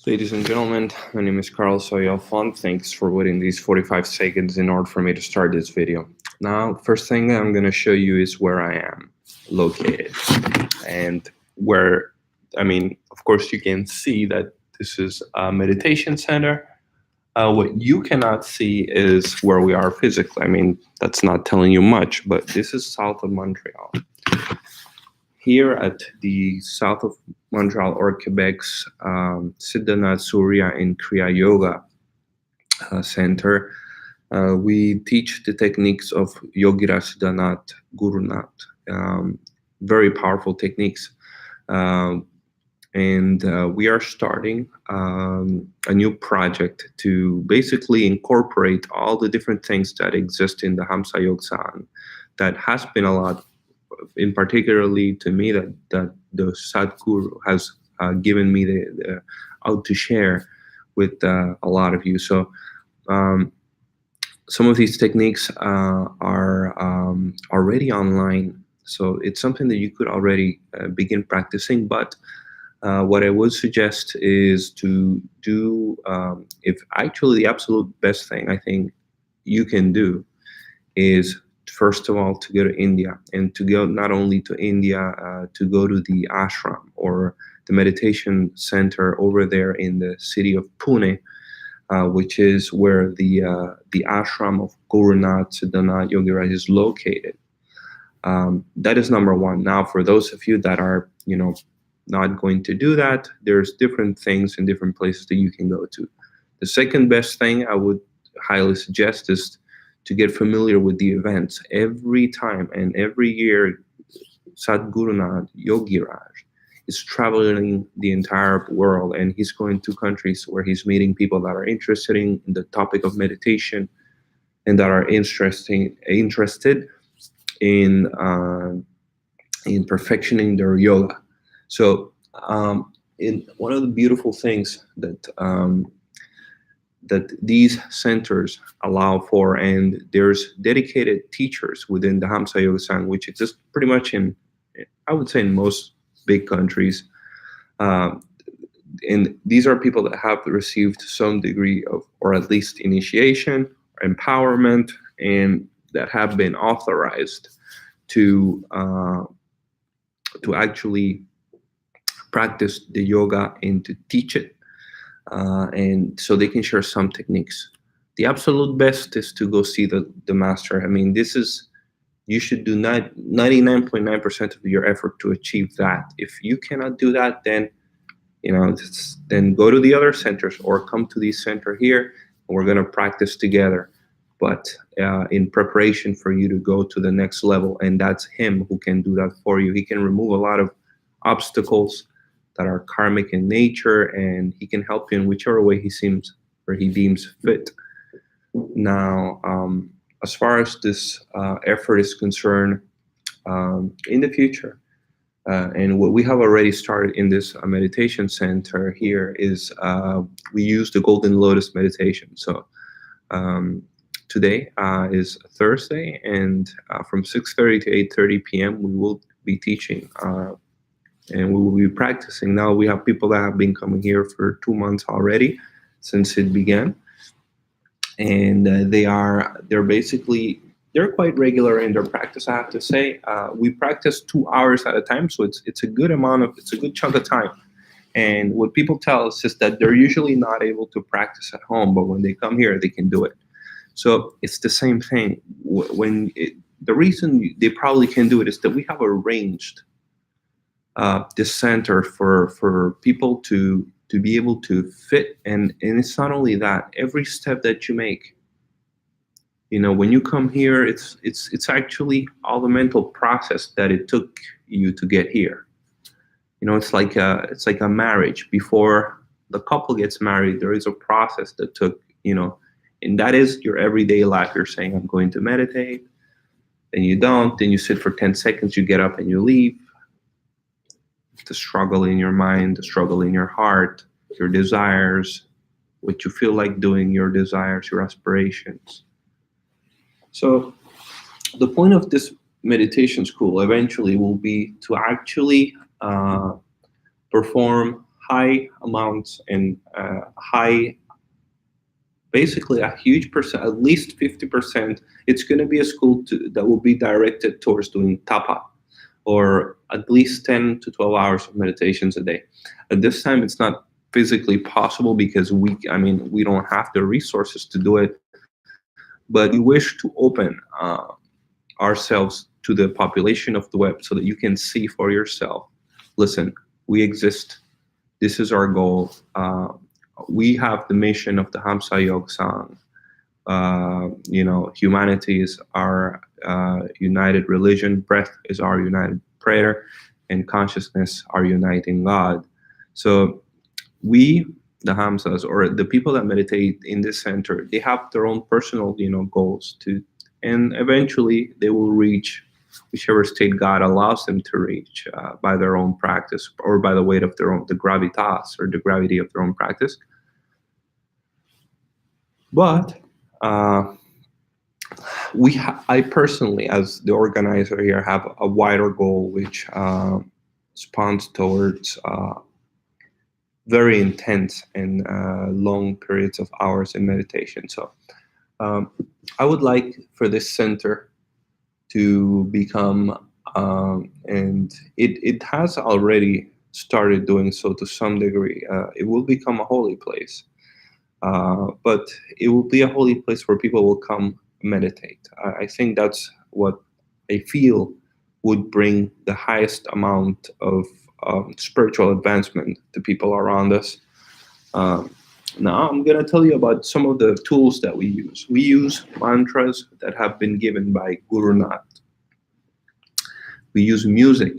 Ladies and gentlemen, my name is Carl Soyalfont. Thanks for waiting these 45 seconds in order for me to start this video. Now, first thing I'm going to show you is where I am located. And where, of course, you can see that this is a meditation center. What you cannot see is where we are physically. That's not telling you much, but this is south of Montreal. Here at the south of Montreal or Quebec's Siddhanath, Surya, and Kriya Yoga Center, we teach the techniques of Yogira Siddhanath, Gurunath, very powerful techniques. And we are starting a new project to basically incorporate all the different things that exist in the Hamsa Yogsan. That has been a lot, in particularly to me, that the Sadhguru has given me the out to share with a lot of you. So some of these techniques are already online, so it's something that you could already begin practicing. But what I would suggest is to do, if actually the absolute best thing I think you can do is, first of all, to go to India, and to go not only to India, to go to the ashram or the meditation center over there in the city of Pune, which is where the ashram of Gurunath Siddhanath Yogiraj is located. That is number one. Now, for those of you that are, not going to do that, there's different things in different places that you can go to. The second best thing I would highly suggest is to get familiar with the events. Every time and every year, Sadhgurunath Yogiraj is traveling the entire world, and he's going to countries where he's meeting people that are interested in the topic of meditation and that are interested in perfectioning their yoga. So, in one of the beautiful things that these centers allow for, and there's dedicated teachers within the Hamsa Yoga Sangh, which exists pretty much in, I would say, in most big countries. And these are people that have received some degree of, or at least initiation, empowerment, and that have been authorized to actually practice the yoga and to teach it. And so they can share some techniques. The absolute best is to go see the master. This is, you should do 99.9% of your effort to achieve that. If you cannot do that, then then go to the other centers or come to the center here, and we're going to practice together. But in preparation for you to go to the next level, and that's him who can do that for you. He can remove a lot of obstacles that are karmic in nature, and he can help you in whichever way he seems or he deems fit. Now, as far as this effort is concerned, in the future, and what we have already started in this meditation center here is we use the Golden Lotus meditation. So today is Thursday, and from 6:30 to 8:30 p.m. we will be teaching. And we will be practicing. Now we have people that have been coming here for 2 months already since it began, and they're quite regular in their practice. I have to say, we practice 2 hours at a time, so it's a good chunk of time. And what people tell us is that they're usually not able to practice at home, but when they come here, they can do it. So it's the same thing. The reason they probably can do it is that we have arranged this center for people to be able to fit, and it's not only that. Every step that you make, when you come here, it's actually all the mental process that it took you to get here. It's like a marriage. Before the couple gets married, there is a process that took, and that is your everyday life. You're saying, I'm going to meditate, then you don't, then you sit for 10 seconds, you get up and you leave. The struggle in your mind, the struggle in your heart, your desires, what you feel like doing, your desires, your aspirations. So the point of this meditation school eventually will be to actually perform high amounts and high, basically a huge percent, at least 50%. It's going to be a school that will be directed towards doing tapa, or at least 10 to 12 hours of meditations a day. At this time, it's not physically possible because we don't have the resources to do it, but we wish to open ourselves to the population of the web so that you can see for yourself. Listen, we exist. This is our goal. We have the mission of the Hamsa Yog Sangh. Humanity is our united religion, breath is our united prayer, and consciousness our uniting God. So we, the Hamsas, or the people that meditate in this center, they have their own personal, goals to, and eventually they will reach whichever state God allows them to reach by their own practice, or by the weight of the gravitas, or the gravity of their own practice. But I personally, as the organizer here, have a wider goal, which spawns towards very intense and long periods of hours in meditation. So I would like for this center to become, and it has already started doing so to some degree, it will become a holy place. But it will be a holy place where people will come meditate. I think that's what I feel would bring the highest amount of spiritual advancement to people around us. Now I'm going to tell you about some of the tools that we use. We use mantras that have been given by Guru Nath. We use music.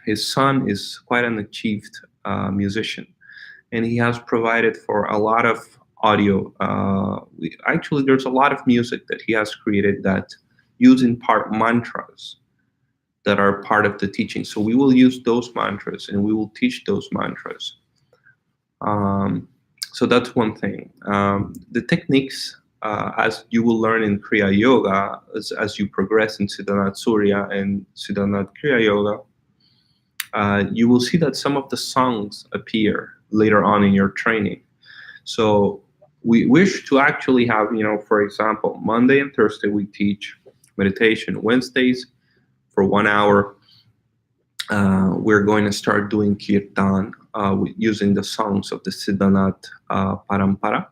His son is quite an achieved musician, and he has provided for a lot of audio. Actually, there's a lot of music that he has created that use in part mantras that are part of the teaching. So we will use those mantras and we will teach those mantras. So that's one thing. The techniques, as you will learn in Kriya Yoga, as you progress in Siddhanath Surya and Siddhanath Kriya Yoga, you will see that some of the songs appear later on in your training. So we wish to actually have, for example, Monday and Thursday we teach meditation. Wednesdays for 1 hour, we're going to start doing kirtan using the songs of the Siddhanath Parampara.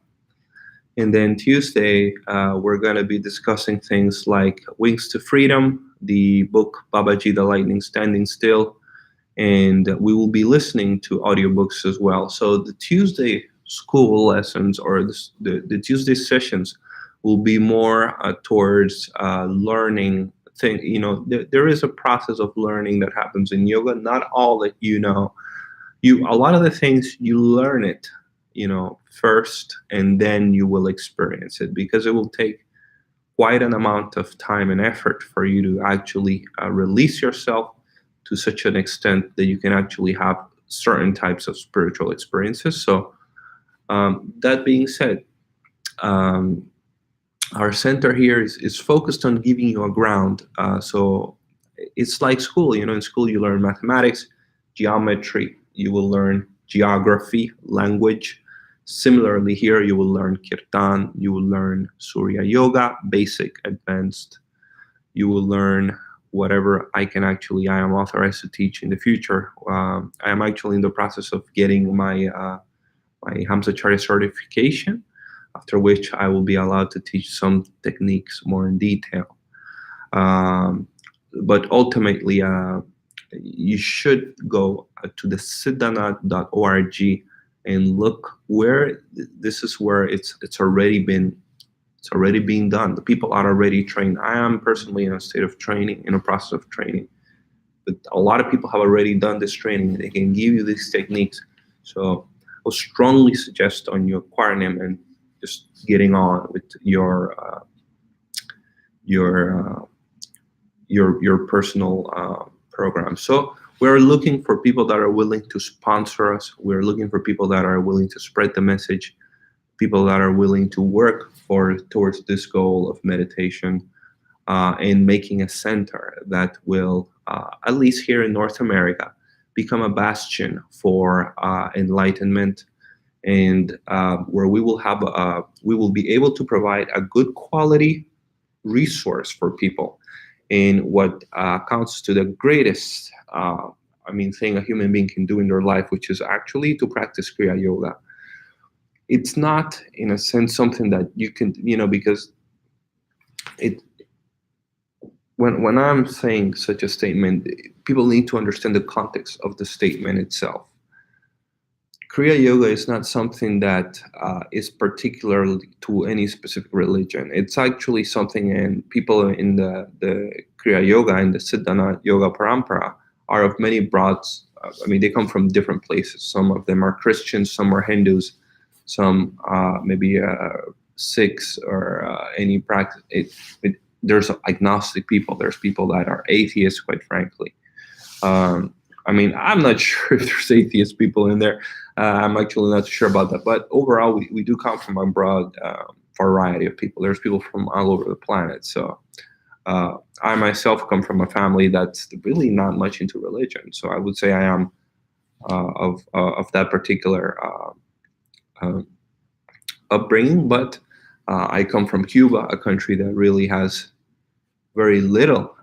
And then Tuesday, we're going to be discussing things like Wings to Freedom, the book Babaji the Lightning Standing Still, and we will be listening to audiobooks as well. So the Tuesday school lessons, or the Tuesday sessions, will be more towards learning things. There is a process of learning that happens in yoga. Not all that a lot of the things you learn it, first, and then you will experience it, because it will take quite an amount of time and effort for you to actually release yourself to such an extent that you can actually have certain types of spiritual experiences. So that being said, our center here is focused on giving you a ground. So it's like school. In school you learn mathematics, geometry, you will learn geography, language. Similarly here, you will learn kirtan, you will learn Surya Yoga, basic, advanced. You will learn whatever I am authorized to teach in the future. I am actually in the process of getting my Hamsacharya certification, after which I will be allowed to teach some techniques more in detail. But ultimately, you should go to the siddhanath.org and look where this is where it's already being done. The people are already trained. I am personally in a state of training, in a process of training, but a lot of people have already done this training. They can give you these techniques. So I would strongly suggest on you acquiring them and just getting on with your personal program. So we're looking for people that are willing to sponsor us. We're looking for people that are willing to spread the message, people that are willing to work towards this goal of meditation, and making a center that will, at least here in North America, become a bastion for enlightenment, and where we will be able to provide a good quality resource for people in what counts to the greatest thing a human being can do in their life, which is actually to practice Kriya Yoga. It's not, in a sense, something that you can, because it when I'm saying such a statement, people need to understand the context of the statement itself. Kriya Yoga is not something that is particular to any specific religion. It's actually something, and people in the Kriya Yoga and the Siddhanath Yoga Parampara are of many broad. They come from different places. Some of them are Christians, some are Hindus, some maybe Sikhs or any practice. There's agnostic people. There's people that are atheists, quite frankly. I'm not sure if there's atheist people in there. I'm actually not sure about that. But overall, we do come from a broad variety of people. There's people from all over the planet. So I myself come from a family that's really not much into religion. So I would say I am of that particular upbringing. But I come from Cuba, a country that really has very little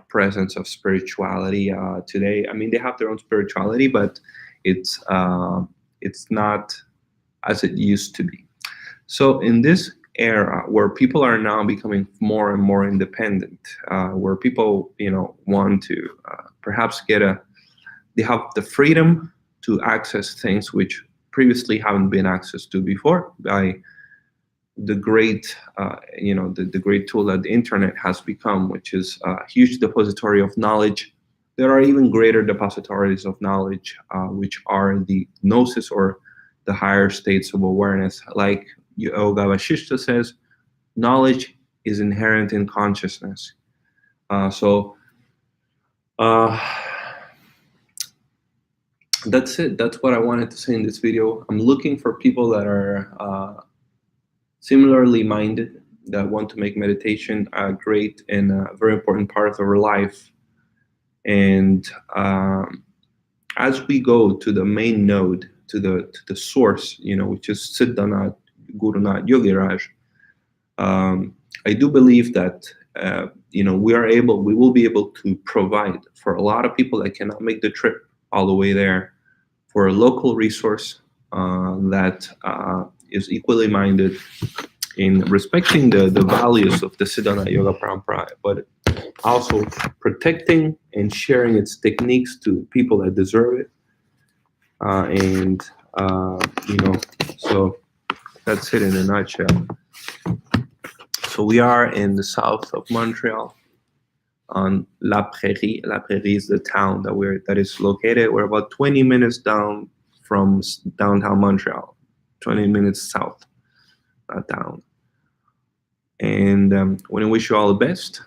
presence of spirituality today. They have their own spirituality, but it's not as it used to be. So in this era where people are now becoming more and more independent, where people want to perhaps they have the freedom to access things which previously haven't been accessed to before by the great the great tool that the internet has become, which is a huge depository of knowledge. There are even greater depositories of knowledge, which are the gnosis, or the higher states of awareness. Like Yoga Vasishta says, knowledge is inherent in consciousness. That's it. That's what I wanted to say in this video. I'm looking for people that are similarly minded, that want to make meditation a great and a very important part of our life. And as we go to the main node, to the source, which is Siddhanath, Gurunath, Yogiraj, I do believe that we will be able to provide for a lot of people that cannot make the trip all the way there, for a local resource that is equally minded in respecting the values of the Siddhanath Yoga Parampara, but also protecting and sharing its techniques to people that deserve it. So that's it in a nutshell. So we are in the south of Montreal, on La Prairie. La Prairie is the town that is located. We're about 20 minutes down from downtown Montreal, 20 minutes south down. And I want to wish you all the best.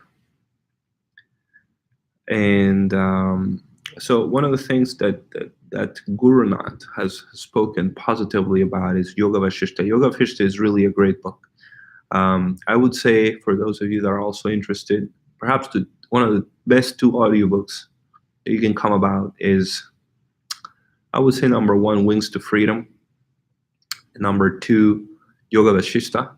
And so one of the things that Gurunath has spoken positively about is Yoga Vasishta. Yoga Vasishta is really a great book. I would say, for those of you that are also interested, perhaps one of the best 2 audiobooks that you can come about is, I would say, number 1, Wings to Freedom, and number 2, Yoga Vasishta,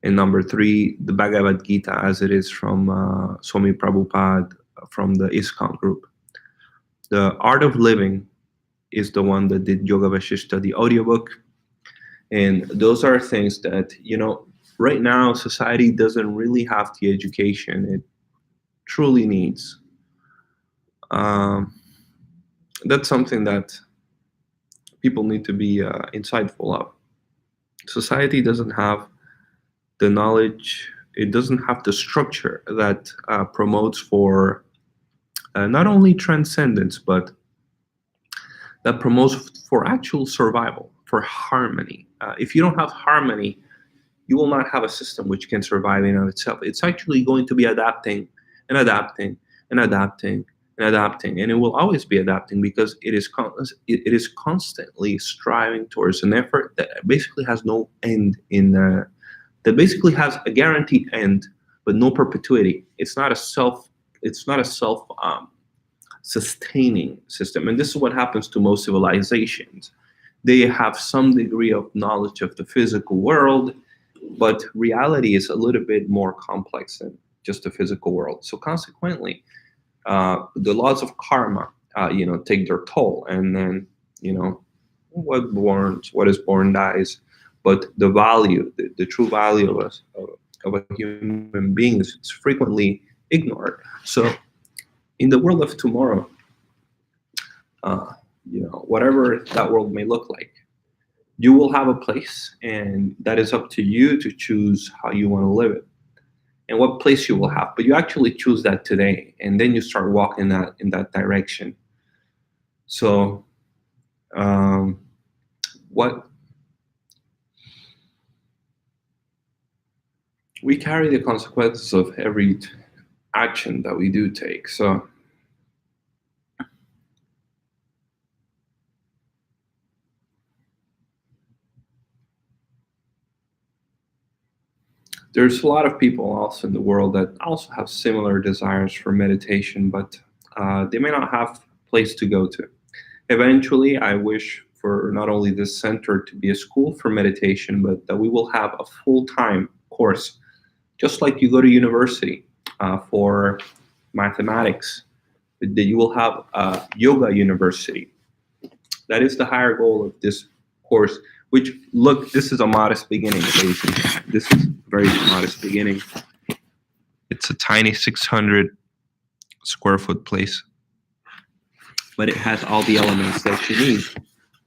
and number 3, the Bhagavad Gita as it is from Swami Prabhupada from the ISKCON group. The Art of Living is the one that did Yoga Vasishta, the audiobook. And those are things that, right now society doesn't really have the education it truly needs. That's something that people need to be insightful of. Society doesn't have the knowledge, it doesn't have the structure that promotes for not only transcendence, but that promotes for actual survival, for harmony. If you don't have harmony, you will not have a system which can survive in and of itself. It's actually going to be adapting and adapting and adapting and adapting, and it will always be adapting, because it is constantly striving towards an effort that basically has no end that basically has a guaranteed end but no perpetuity. It's not a self sustaining system. And this is what happens to most civilizations. They have some degree of knowledge of the physical world, but reality is a little bit more complex than just the physical world. So consequently, the laws of karma, take their toll, and then what is born dies, but the value, the true value of a human being is frequently ignored. So in the world of tomorrow, whatever that world may look like, you will have a place, and that is up to you to choose how you want to live it and what place you will have. But you actually choose that today, and then you start walking that in that direction. So, um, what we carry the consequences of every action that we do take. So, there's a lot of people also in the world that also have similar desires for meditation, but they may not have a place to go to. Eventually, I wish for not only this center to be a school for meditation, but that we will have a full-time course, just like you go to university for mathematics, that you will have a yoga university. That is the higher goal of this course, which, look, this is a modest beginning, ladies and gentlemen. This is a very modest beginning. It's a tiny 600 square foot place, but it has all the elements that you need.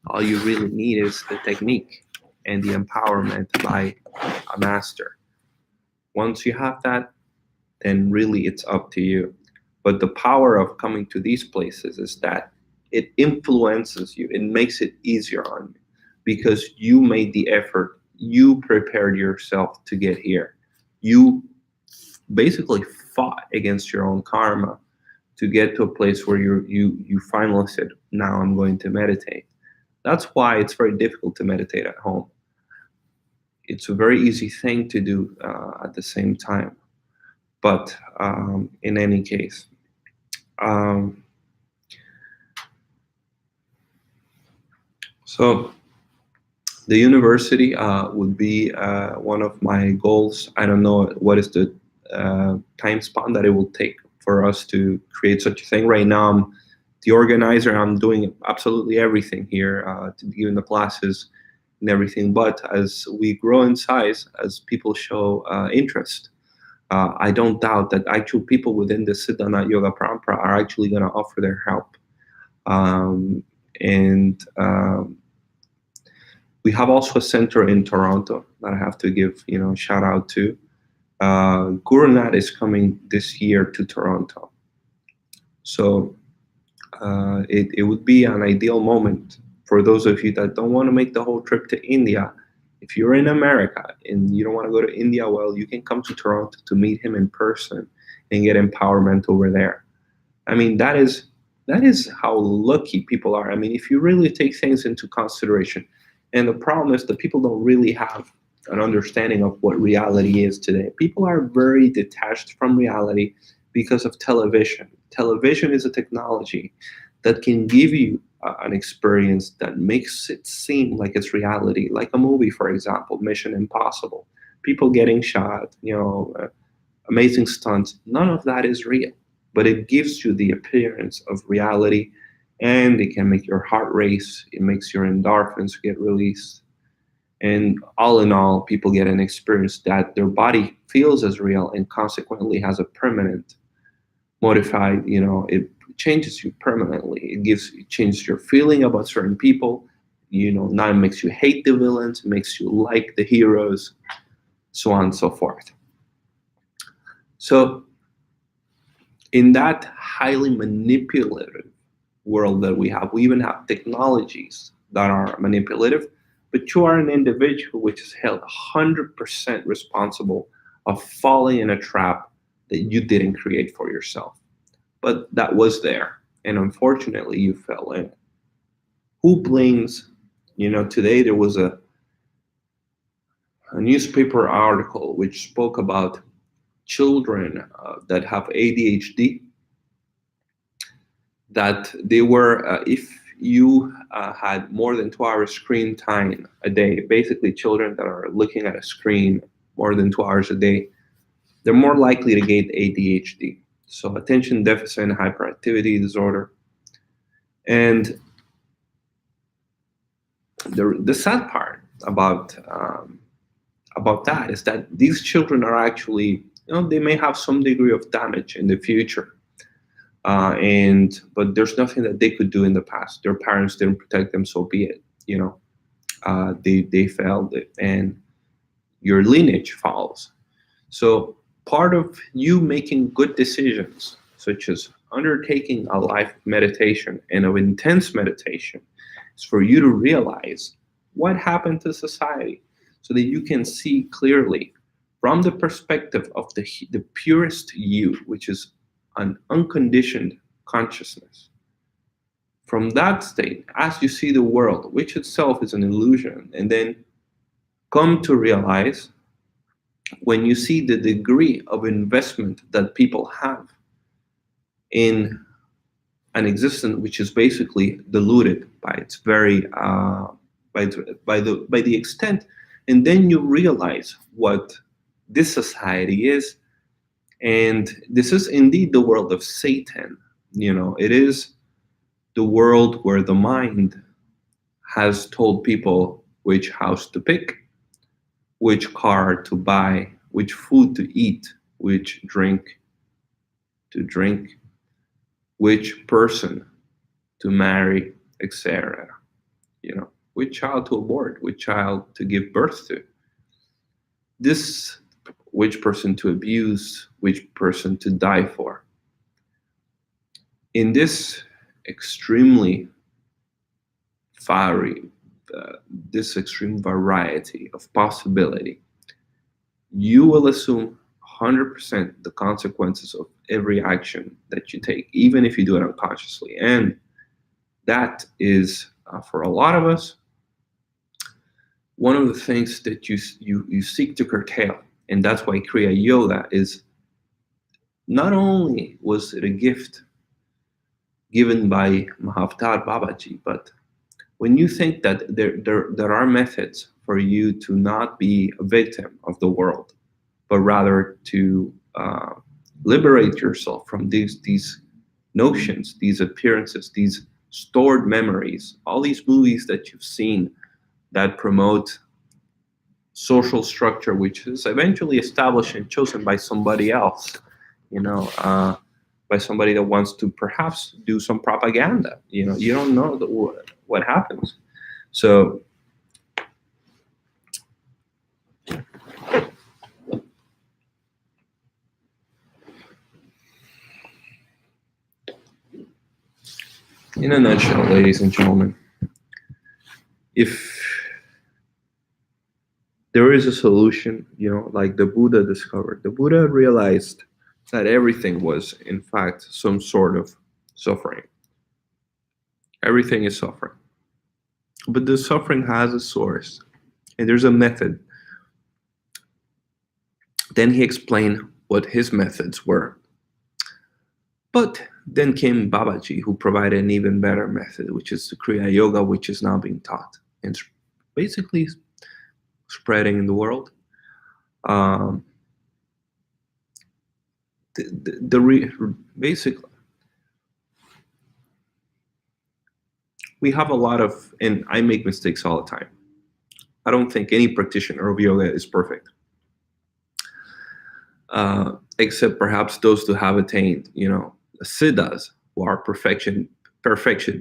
All you really need is the technique and the empowerment by a master. Once you have that, then really it's up to you. But the power of coming to these places is that it influences you, it makes it easier on you because you made the effort, you prepared yourself to get here. You basically fought against your own karma to get to a place where you finally said, now I'm going to meditate. That's why it's very difficult to meditate at home. It's a very easy thing to do at the same time. But in any case, um, so the university would be one of my goals. I don't know what is the time span that it will take for us to create such a thing. Right now, I'm the organizer. I'm doing absolutely everything here, to giving the classes and everything. But as we grow in size, as people show interest, I don't doubt that actual people within the Siddhanath Yoga Parampara are actually going to offer their help. And we have also a center in Toronto that I have to give a shout out to. Guru Nath is coming this year to Toronto, so it would be an ideal moment for those of you that don't want to make the whole trip to India. If you're in America and you don't want to go to India, well, you can come to Toronto to meet him in person and get empowerment over there. I mean, that is how lucky people are. I mean, if you really take things into consideration, and the problem is that people don't really have an understanding of what reality is today. People are very detached from reality because of television. Television is a technology that can give you an experience that makes it seem like it's reality, like a movie, for example, Mission Impossible. People getting shot, amazing stunts. None of that is real, but it gives you the appearance of reality, and it can make your heart race. It makes your endorphins get released. And all in all, people get an experience that their body feels as real and consequently has a permanent modified, it changes you permanently. It changes your feeling about certain people. Now it makes you hate the villains, it makes you like the heroes, so on and so forth. So in that highly manipulative world that we have, we even have technologies that are manipulative, but you are an individual which is held 100% responsible of falling in a trap that you didn't create for yourself, but that was there, and unfortunately you fell in. Who blames? Today there was a newspaper article which spoke about children that have ADHD that they were, if you had more than 2 hours screen time a day, basically children that are looking at a screen more than 2 hours a day, they're more likely to get ADHD, so attention deficit and hyperactivity disorder. And the sad part about that is that these children are actually, they may have some degree of damage in the future, and but there's nothing that they could do in the past. Their parents didn't protect them, so be it. They failed it, and your lineage follows. So part of you making good decisions, such as undertaking a life meditation and of intense meditation, is for you to realize what happened to society, so that you can see clearly from the perspective of the purest you, which is an unconditioned consciousness. From that state, as you see the world, which itself is an illusion, and then come to realize, when you see the degree of investment that people have in an existence which is basically diluted by its very by the extent, and then you realize what this society is, and this is indeed the world of Satan. It is the world where the mind has told people which house to pick, which car to buy, which food to eat, which drink to drink, which person to marry, etc. Which child to abort, which child to give birth to. Which person to abuse, which person to die for. In this extremely this extreme variety of possibility, you will assume 100% the consequences of every action that you take, even if you do it unconsciously. And that is, for a lot of us, one of the things that you seek to curtail. And that's why Kriya Yoga is, not only was it a gift given by Mahavtar Babaji, but when you think that there are methods for you to not be a victim of the world, but rather to liberate yourself from these notions, these appearances, these stored memories, all these movies that you've seen that promote social structure, which is eventually established and chosen by somebody else, by somebody that wants to perhaps do some propaganda. You don't know what happens. So in a nutshell, ladies and gentlemen, if there is a solution, like the Buddha discovered, the Buddha realized that everything was, in fact, some sort of suffering. Everything is suffering. But the suffering has a source, and there's a method. Then he explained what his methods were. But then came Babaji, who provided an even better method, which is the Kriya Yoga, which is now being taught and basically spreading in the world. Basically, we have a lot of, and I make mistakes all the time. I don't think any practitioner of yoga is perfect, except perhaps those who have attained, siddhas, who are perfection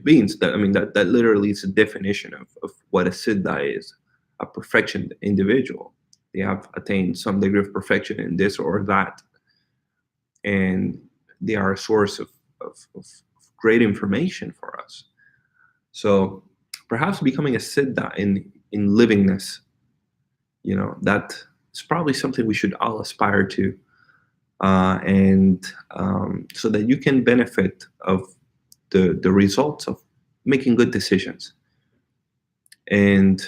beings. That literally is a definition of what a siddha is, a perfection individual. They have attained some degree of perfection in this or that, and they are a source of great information for us. So perhaps becoming a siddha in livingness, that is probably something we should all aspire to, and so that you can benefit of the results of making good decisions. And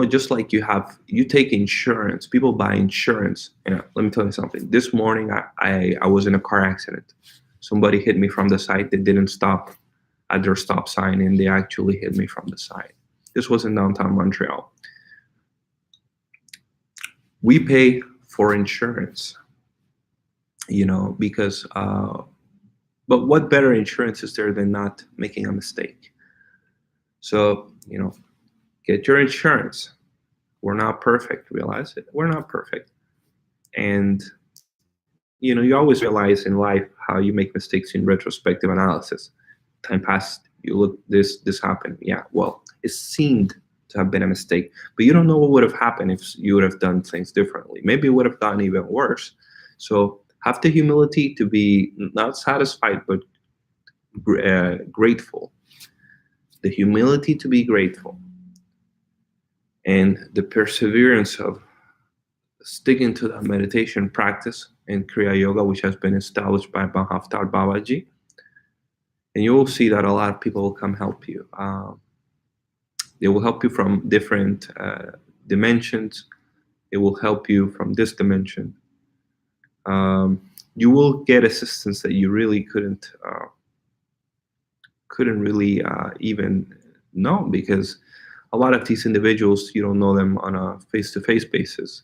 just like you take insurance, people buy insurance. Let me tell you something. This morning I was in a car accident. Somebody hit me from the side. They didn't stop. at their stop sign, and they actually hit me from the side. This was in downtown Montreal. We pay for insurance, because but what better insurance is there than not making a mistake? So, get your insurance. We're not perfect. Realize it. We're not perfect. And, you always realize in life how you make mistakes in retrospective analysis. Time passed. You look, this happened. Yeah, well, it seemed to have been a mistake, but you don't know what would have happened if you would have done things differently. Maybe it would have gotten even worse. So have the humility to be not satisfied, but grateful. The humility to be grateful, and the perseverance of sticking to the meditation practice in Kriya Yoga, which has been established by Bhakti Babaji. And you will see that a lot of people will come help you. They will help you from different dimensions. It will help you from this dimension. You will get assistance that you really couldn't really even know, because a lot of these individuals, you don't know them on a face-to-face basis,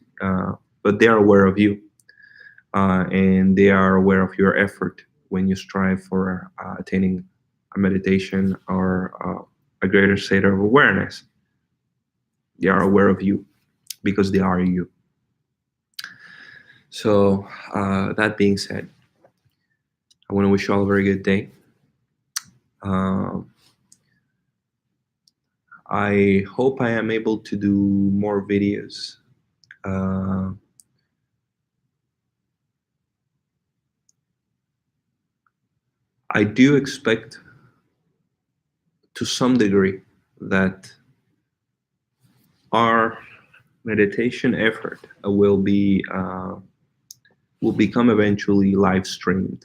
but they are aware of you, and they are aware of your effort when you strive for attaining a meditation or a greater state of awareness. They are aware of you because they are you. So that being said, I want to wish you all a very good day. I hope I am able to do more videos. I do expect to some degree that our meditation effort will become eventually live streamed.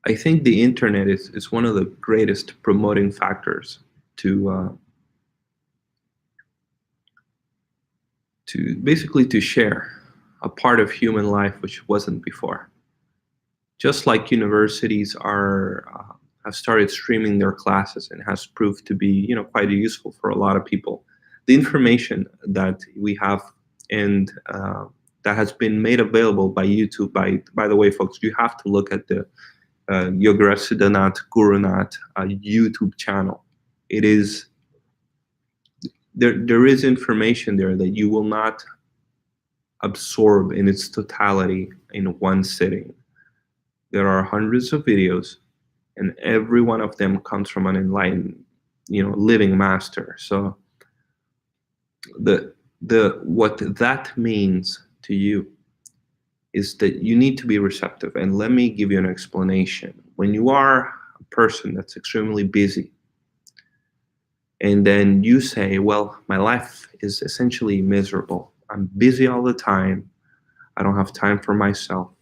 I think the internet is one of the greatest promoting factors to basically to share a part of human life which wasn't before. Just like universities have started streaming their classes, and has proved to be quite useful for a lot of people. The information that we have and that has been made available by YouTube. By the way, folks, you have to look at the Yogaraj Siddhanath Gurunath YouTube channel. It is there is information there that you will not absorb in its totality in one sitting. There are hundreds of videos, and every one of them comes from an enlightened, living master. So what that means to you is that you need to be receptive. And let me give you an explanation. When you are a person that's extremely busy, and then you say, well, my life is essentially miserable. I'm busy all the time. I don't have time for myself.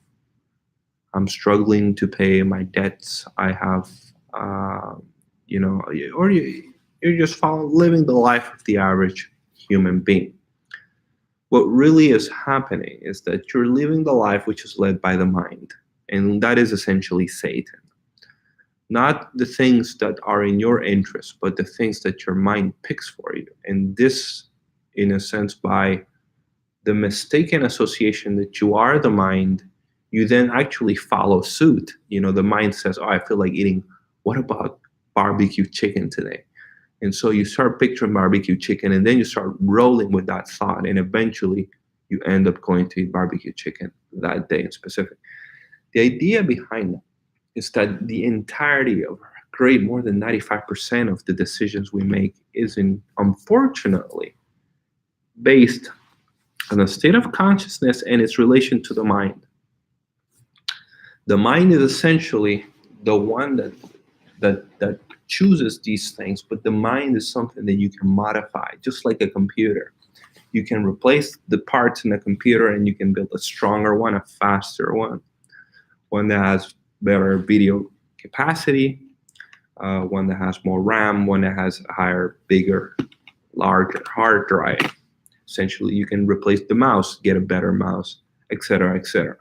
I'm struggling to pay my debts. I have, or you're just living the life of the average human being. What really is happening is that you're living the life which is led by the mind, and that is essentially Satan. Not the things that are in your interest, but the things that your mind picks for you. And this, in a sense, by the mistaken association that you are the mind, you then actually follow suit. The mind says, oh, I feel like eating, what about barbecue chicken today? And so you start picturing barbecue chicken, and then you start rolling with that thought, and eventually you end up going to eat barbecue chicken that day in specific. The idea behind that is that the entirety of more than 95% of the decisions we make is unfortunately based on a state of consciousness and its relation to the mind. The mind is essentially the one that chooses these things, but the mind is something that you can modify, just like a computer. You can replace the parts in a computer, and you can build a stronger one, a faster one that has better video capacity, one that has more RAM, one that has a higher, bigger, larger hard drive. Essentially, you can replace the mouse, get a better mouse, etc., etc.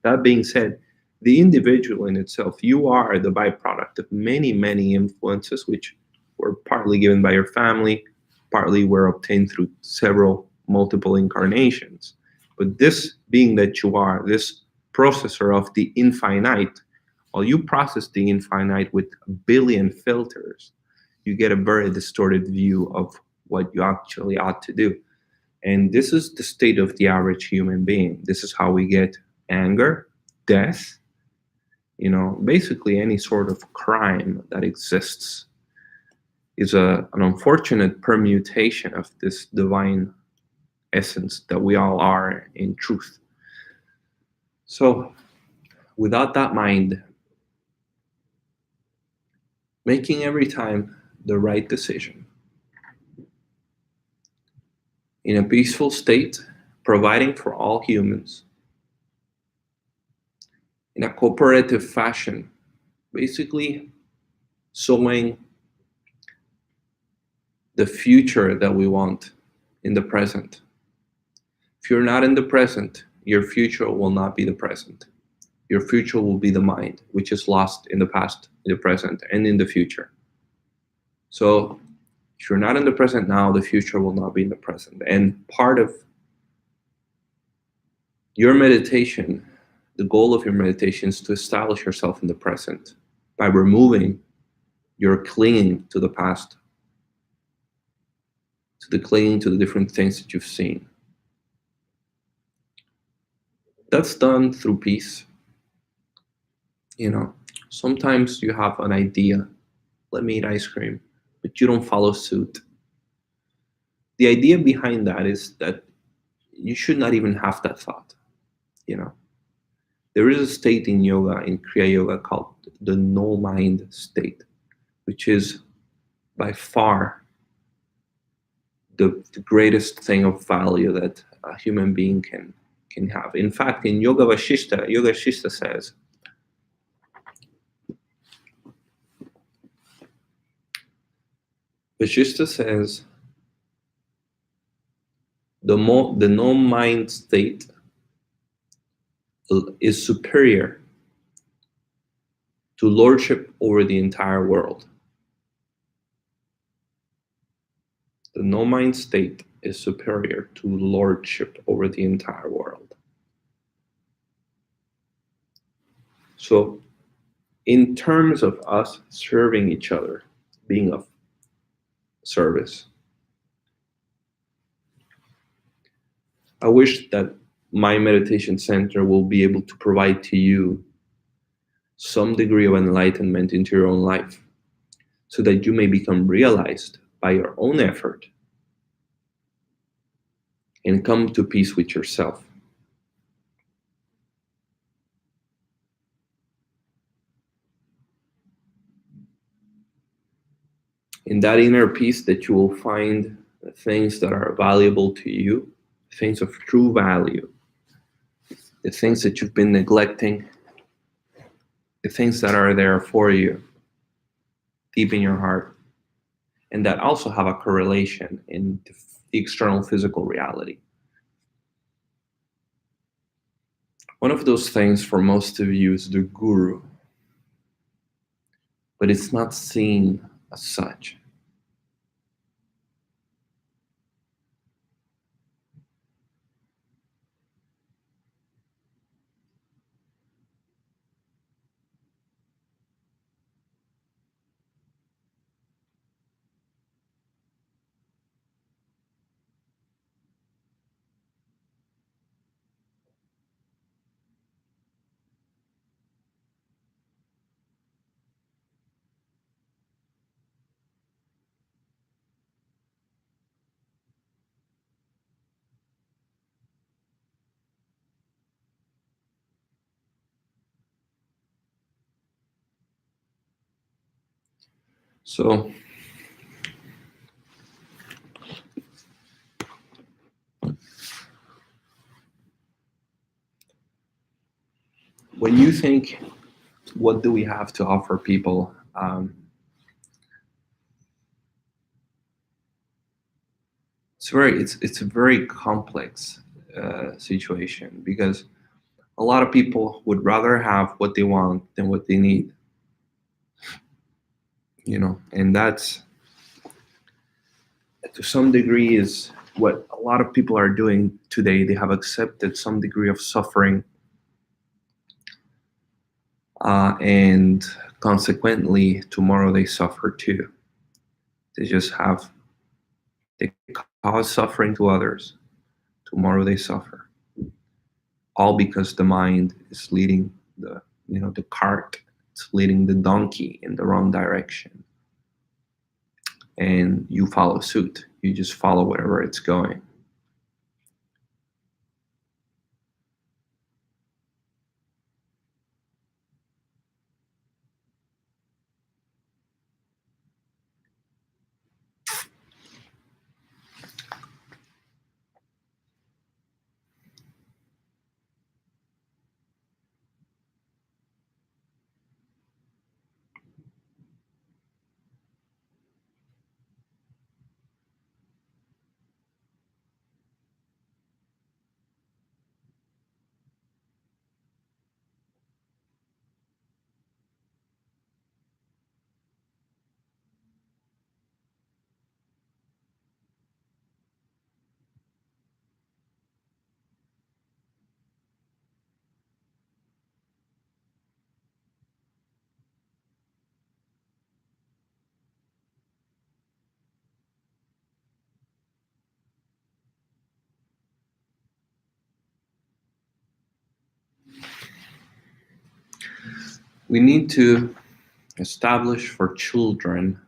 That being said, the individual in itself, you are the byproduct of many, many influences, which were partly given by your family, partly were obtained through several multiple incarnations. But this being that you are, this processor of the infinite, while you process the infinite with a billion filters, you get a very distorted view of what you actually ought to do. And this is the state of the average human being. This is how we get anger, death, basically any sort of crime that exists is an unfortunate permutation of this divine essence that we all are in truth. So, without that mind, making every time the right decision in a peaceful state, providing for all humans in a cooperative fashion, basically sowing the future that we want in the present. If you're not in the present, your future will not be the present. Your future will be the mind, which is lost in the past, in the present, and in the future. So if you're not in the present now, the future will not be in the present. And part of your meditation, the goal of your meditation is to establish yourself in the present by removing your clinging to the past, to the clinging to the different things that you've seen. That's done through peace. Sometimes you have an idea, let me eat ice cream, but you don't follow suit. The idea behind that is that you should not even have that thought. There is a state in yoga, in Kriya yoga, called the no mind state, which is by far the greatest thing of value that a human being can have. In fact, in Yoga Vasishta says, the no mind state is superior to lordship over the entire world. The no mind state is superior to lordship over the entire world. So, in terms of us serving each other, being of service, I wish that my meditation center will be able to provide to you some degree of enlightenment into your own life so that you may become realized by your own effort and come to peace with yourself. In that inner peace that you will find the things that are valuable to you, things of true value, the things that you've been neglecting, the things that are there for you deep in your heart, and that also have a correlation in the external physical reality. One of those things for most of you is the guru, but it's not seen as such. So, when you think, what do we have to offer people? It's a very complex situation, because a lot of people would rather have what they want than what they need, and that's to some degree is what a lot of people are doing today. They have accepted some degree of suffering, and consequently, tomorrow they suffer too. They just have they cause suffering to others. Tomorrow they suffer, all because the mind is leading the cart. It's leading the donkey in the wrong direction, and you follow suit. You just follow wherever it's going. We need to establish for children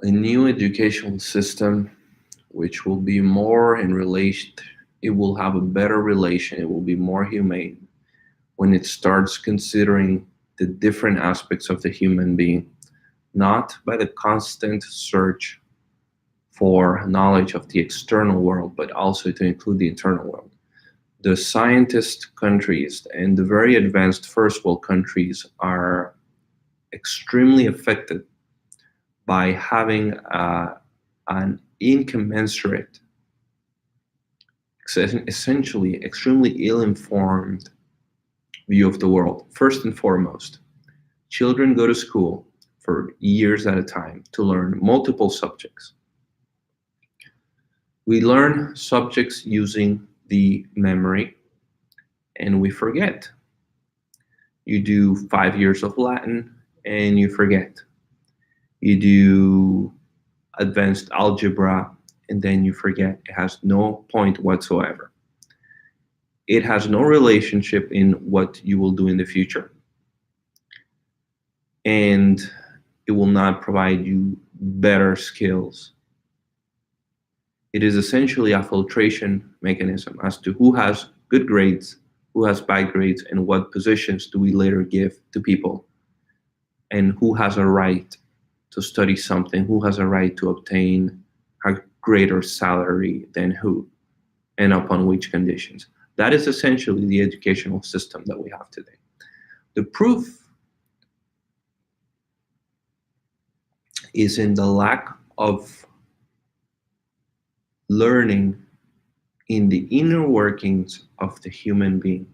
a new educational system which will be more in relation, it will have a better relation, it will be more humane when it starts considering the different aspects of the human being, not by the constant search for knowledge of the external world, but also to include the internal world. The scientist countries and the very advanced first world countries are extremely affected by having an incommensurate, essentially extremely ill-informed view of the world. First and foremost, children go to school for years at a time to learn multiple subjects. We learn subjects using the memory, and we forget. You do 5 years of Latin and you forget. You do advanced algebra and then you forget. It has no point whatsoever. It has no relationship in what you will do in the future. And it will not provide you better skills. It is essentially a filtration mechanism as to who has good grades, who has bad grades, and what positions do we later give to people, and who has a right to study something, who has a right to obtain a greater salary than who, and upon which conditions. That is essentially the educational system that we have today. The proof is in the lack of learning in the inner workings of the human being.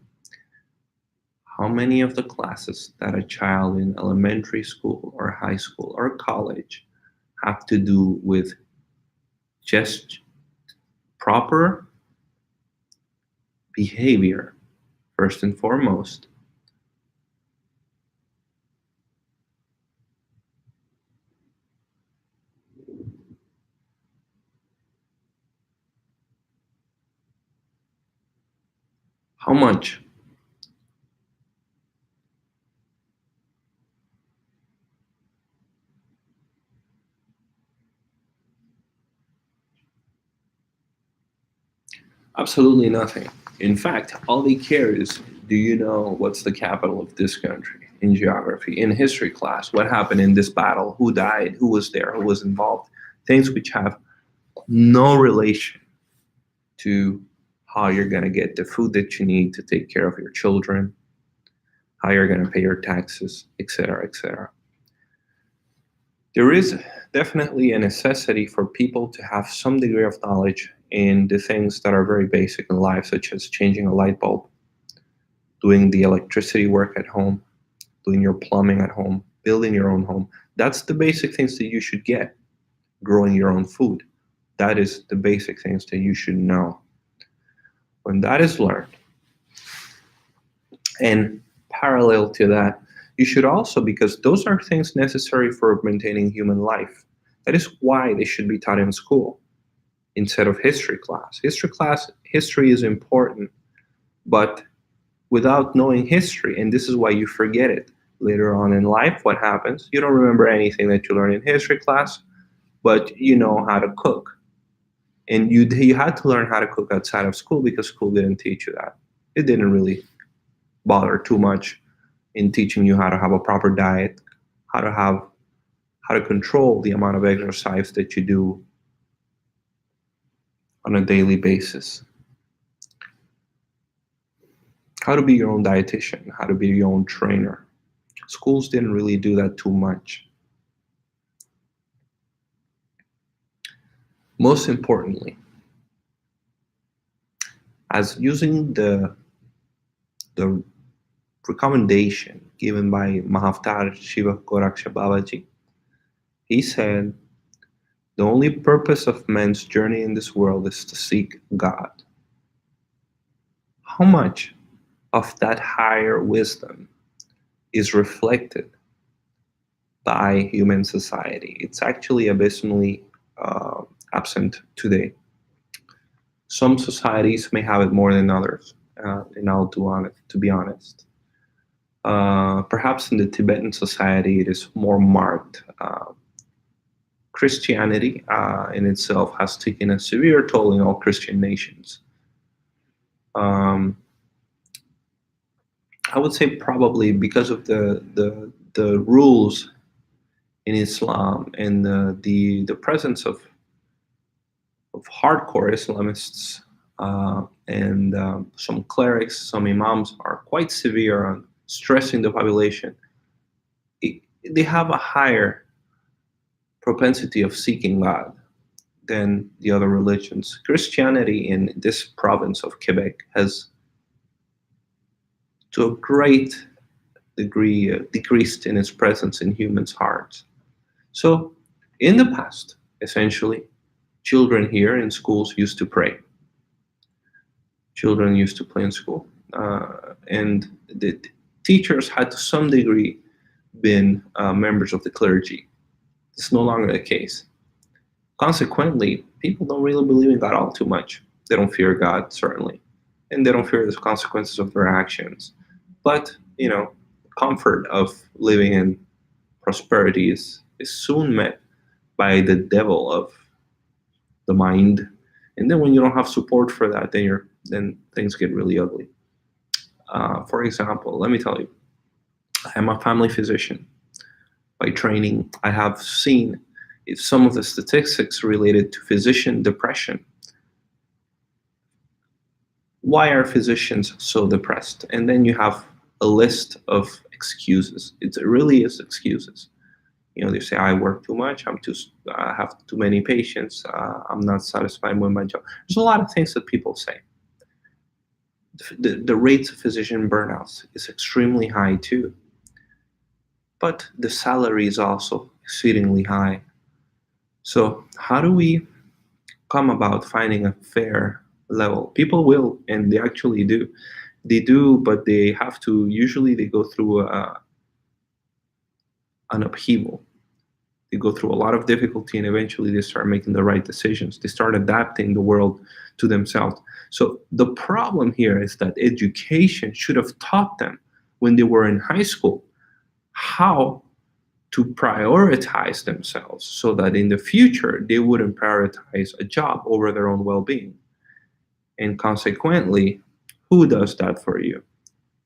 How many of the classes that a child in elementary school or high school or college have to do with just proper behavior, first and foremost? How much? Absolutely nothing. In fact, all they care is, do you know what's the capital of this country? In geography, in history class, what happened in this battle, who died, who was there, who was involved, things which have no relation to how you're going to get the food that you need to take care of your children, how you're going to pay your taxes, etc., etc. There is definitely a necessity for people to have some degree of knowledge in the things that are very basic in life, such as changing a light bulb, doing the electricity work at home, doing your plumbing at home, building your own home. That's the basic things that you should get. Growing your own food. That is the basic things that you should know. When that is learned, and parallel to that, you should also, because those are things necessary for maintaining human life. That is why they should be taught in school instead of history class. History is important, but without knowing history, and this is why you forget it later on in life, what happens? You don't remember anything that you learned in history class, but you know how to cook. And you had to learn how to cook outside of school because school didn't teach you that. It didn't really bother too much in teaching you how to have a proper diet, how to have how to control the amount of exercise that you do on a daily basis. How to be your own dietitian, how to be your own trainer. Schools didn't really do that too much. Most importantly, as using the recommendation given by Mahavtar Shiva Goraksha Babaji, he said, the only purpose of man's journey in this world is to seek God. How much of that higher wisdom is reflected by human society? It's actually abysmally absent today. Some societies may have it more than others, and I'll do on it, to be honest. Perhaps in the Tibetan society, it is more marked. Christianity in itself has taken a severe toll in all Christian nations. I would say probably because of the rules in Islam and the presence of hardcore Islamists and some clerics, some imams are quite severe on stressing the population. They have a higher propensity of seeking God than the other religions. Christianity in this province of Quebec has, to a great degree, decreased in its presence in humans' hearts. So, in the past, essentially, children here in schools used to pray. Children used to play in school. And the teachers had to some degree been members of the clergy. It's no longer the case. Consequently, people don't really believe in God all too much. They don't fear God, certainly. And they don't fear the consequences of their actions. But, comfort of living in prosperity is soon met by the devil of the mind. And then when you don't have support for that, then things get really ugly. For example, let me tell you, I am a family physician. By training, I have seen some of the statistics related to physician depression. Why are physicians so depressed? And then you have a list of excuses. It really is excuses. They say, I work too much, I have too many patients, I'm not satisfied with my job. There's a lot of things that people say. The rates of physician burnouts is extremely high too. But the salary is also exceedingly high. So how do we come about finding a fair level? People will, and they actually do. They do, but they have to, usually they go through an upheaval. They go through a lot of difficulty, and eventually they start making the right decisions. They start adapting the world to themselves. So the problem here is that education should have taught them when they were in high school how to prioritize themselves so that in the future they wouldn't prioritize a job over their own well-being. And consequently, who does that for you?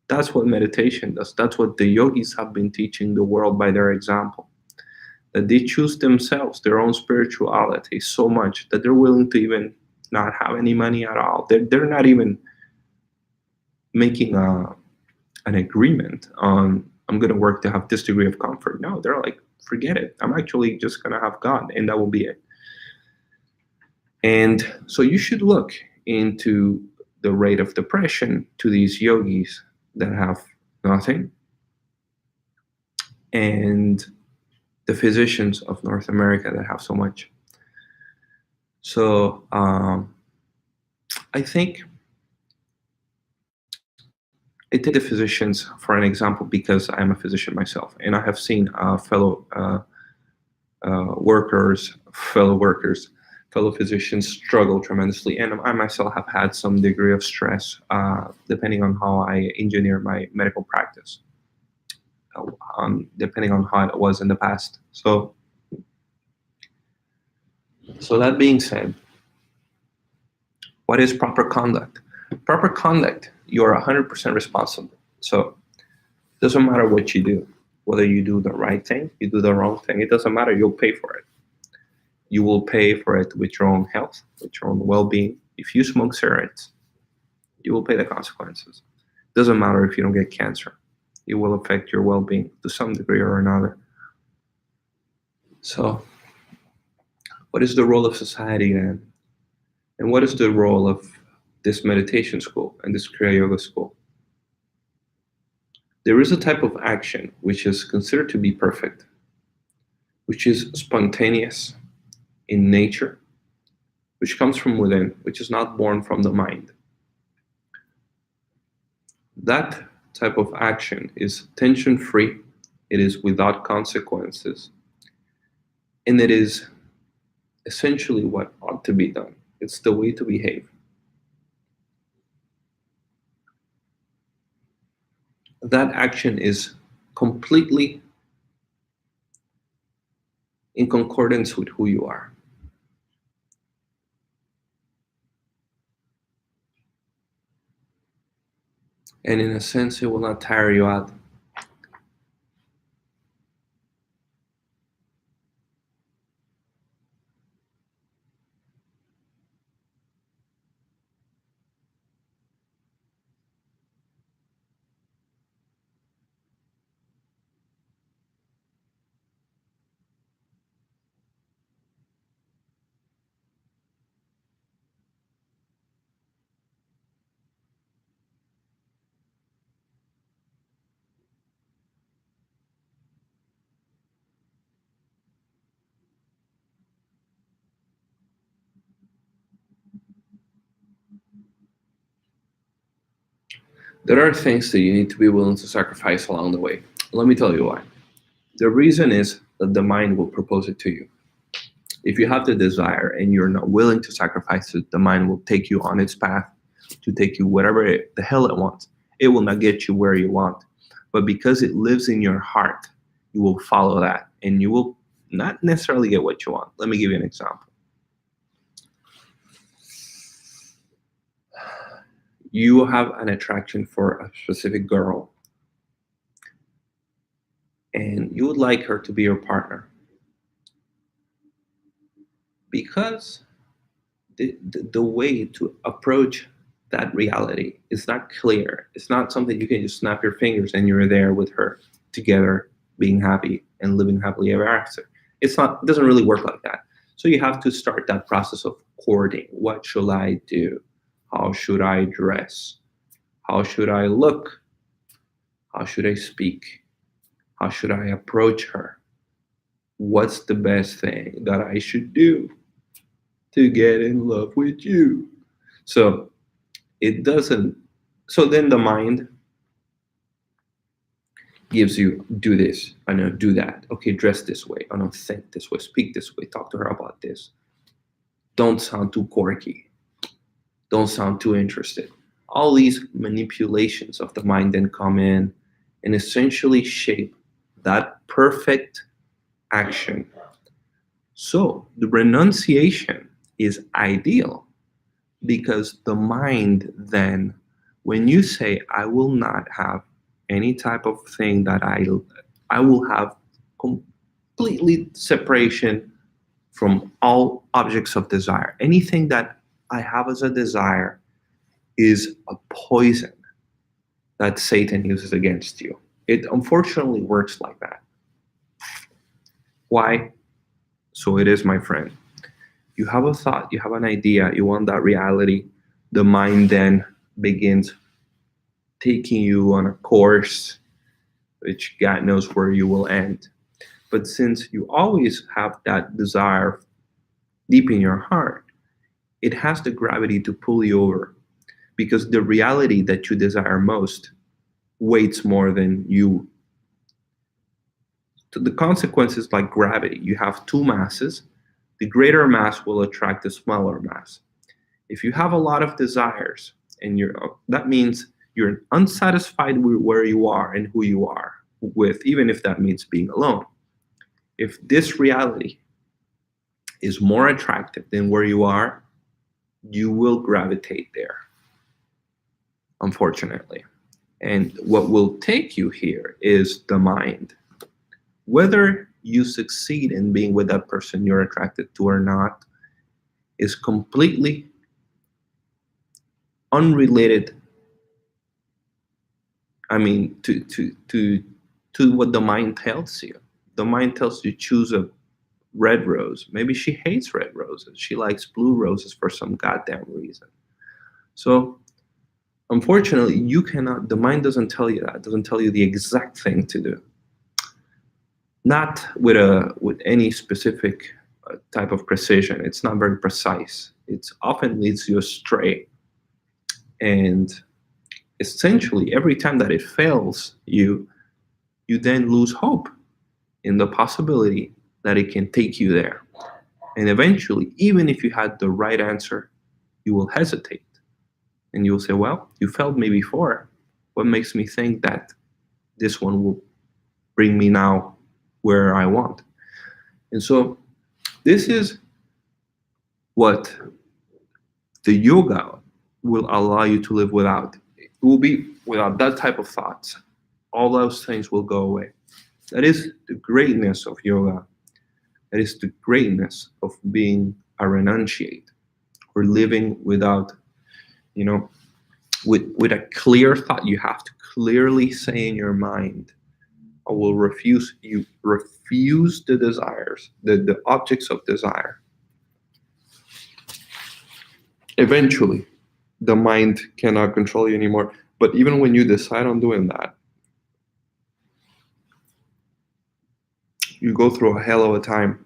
That's what meditation does. That's what the yogis have been teaching the world by their example. That they choose themselves, their own spirituality so much that they're willing to even not have any money at all. They're not even making an agreement on, I'm going to work to have this degree of comfort. No, they're like, forget it. I'm actually just going to have God, and that will be it. And so you should look into the rate of depression to these yogis that have nothing, and the physicians of North America that have so much. So I think I take the physicians for an example because I'm a physician myself, and I have seen fellow workers, fellow physicians struggle tremendously, and I myself have had some degree of stress, depending on how I engineer my medical practice, depending on how it was in the past. So that being said, what is proper conduct? Proper conduct, you're 100% responsible. So it doesn't matter what you do, whether you do the right thing, you do the wrong thing, it doesn't matter, you'll pay for it. You will pay for it with your own health, with your own well-being. If you smoke cigarettes, you will pay the consequences. It doesn't matter if you don't get cancer. It will affect your well-being to some degree or another. So what is the role of society then? And what is the role of this meditation school and this Kriya Yoga school? There is a type of action which is considered to be perfect, which is spontaneous in nature, which comes from within, which is not born from the mind. That type of action is tension-free, it is without consequences, and it is essentially what ought to be done. It's the way to behave. That action is completely in concordance with who you are. And in a sense, it will not tire you out. There are things that you need to be willing to sacrifice along the way. Let me tell you why. The reason is that the mind will propose it to you. If you have the desire and you're not willing to sacrifice it, the mind will take you on its path to take you whatever the hell it wants. It will not get you where you want. But because it lives in your heart, you will follow that and you will not necessarily get what you want. Let me give you an example. You have an attraction for a specific girl and you would like her to be your partner. Because the way to approach that reality is not clear. It's not something you can just snap your fingers and you're there with her together, being happy and living happily ever after. It doesn't really work like that. So you have to start that process of courting. What should I do? How should I dress? How should I look? How should I speak? How should I approach her? What's the best thing that I should do to get in love with you? So it doesn't. So then the mind gives you, do this, I know, do that. Okay, dress this way. I know, think this way, speak this way, talk to her about this. Don't sound too quirky. Don't sound too interested. All these manipulations of the mind then come in and essentially shape that perfect action. So the renunciation is ideal because the mind then, when you say, I will not have any type of thing that I will have completely separation from all objects of desire. Anything that I have as a desire is a poison that Satan uses against you. It unfortunately works like that. Why? So it is, my friend. You have a thought, you have an idea, you want that reality. The mind then begins taking you on a course, which God knows where you will end. But since you always have that desire deep in your heart, it has the gravity to pull you over because the reality that you desire most weights more than you. So the consequence is like gravity. You have two masses. The greater mass will attract the smaller mass. If you have a lot of desires, and that means you're unsatisfied with where you are and who you are with, even if that means being alone. If this reality is more attractive than where you are, you will gravitate there, unfortunately. And what will take you here is the mind. Whether you succeed in being with that person you're attracted to or not is completely unrelated. I mean, to what the mind tells you. The mind tells you choose a red rose. Maybe she hates red roses. She likes blue roses for some goddamn reason. So unfortunately, you cannot. The mind doesn't tell you that. It doesn't tell you the exact thing to do. Not with any specific type of precision. It's not very precise. It often leads you astray, and essentially every time that it fails you, you then lose hope in the possibility that it can take you there. And eventually, even if you had the right answer, you will hesitate, and you will say, well, you failed me before. What makes me think that this one will bring me now where I want? And so this is what the yoga will allow you to live without. It will be without that type of thoughts. All those things will go away. That is the greatness of yoga. That is the greatness of being a renunciate, or living without, with a clear thought. You have to clearly say in your mind, I will refuse. You refuse the desires, the objects of desire. Eventually, the mind cannot control you anymore. But even when you decide on doing that, you go through a hell of a time.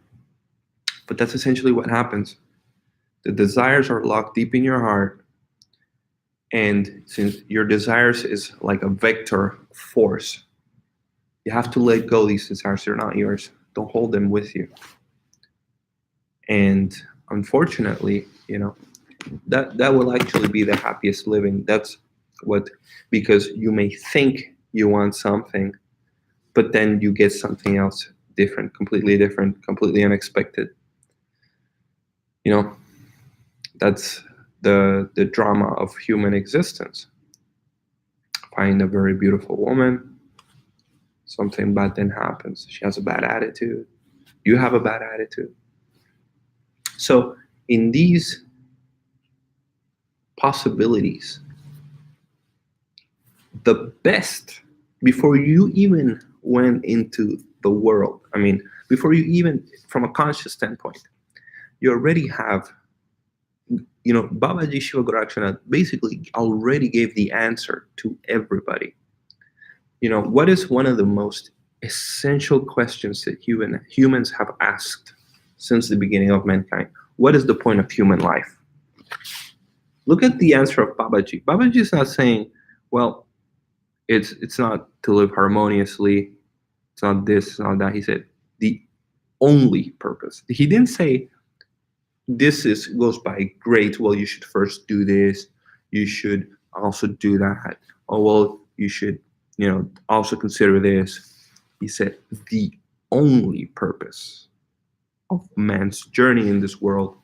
But that's essentially what happens. The desires are locked deep in your heart. And since your desires is like a vector force, you have to let go of these desires. They're not yours. Don't hold them with you. And unfortunately, that will actually be the happiest living. That's what, because you may think you want something, but then you get something else different, completely unexpected. That's the drama of human existence. Find a very beautiful woman, something bad then happens. She has a bad attitude. You have a bad attitude. So in these possibilities, the best, before you even went into the world, before you even, from a conscious standpoint, you already have, Babaji Shiva Gorakshanath basically already gave the answer to everybody. What is one of the most essential questions that humans have asked since the beginning of mankind? What is the point of human life? Look at the answer of Babaji. Babaji is not saying, well, it's not to live harmoniously, it's not this, it's not that. He said the only purpose. He didn't say this goes by great. Well, you should first do this. You should also do that. Oh, well, you should, also consider this. He said the only purpose of man's journey in this world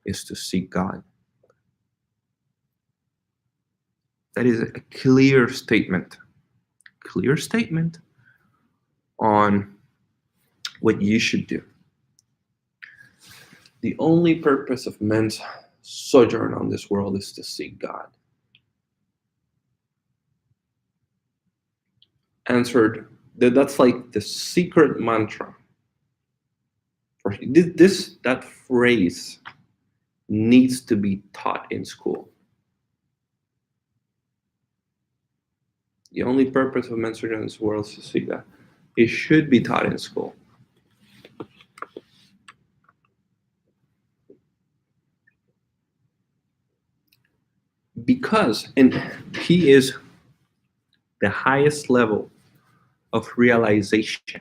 is to seek God. That is a clear statement on what you should do. The only purpose of man's sojourn on this world is to seek God. Answered, that's like the secret mantra. For that phrase needs to be taught in school. The only purpose of menstruation in this world is to see that it should be taught in school. Because, and he is the highest level of realization.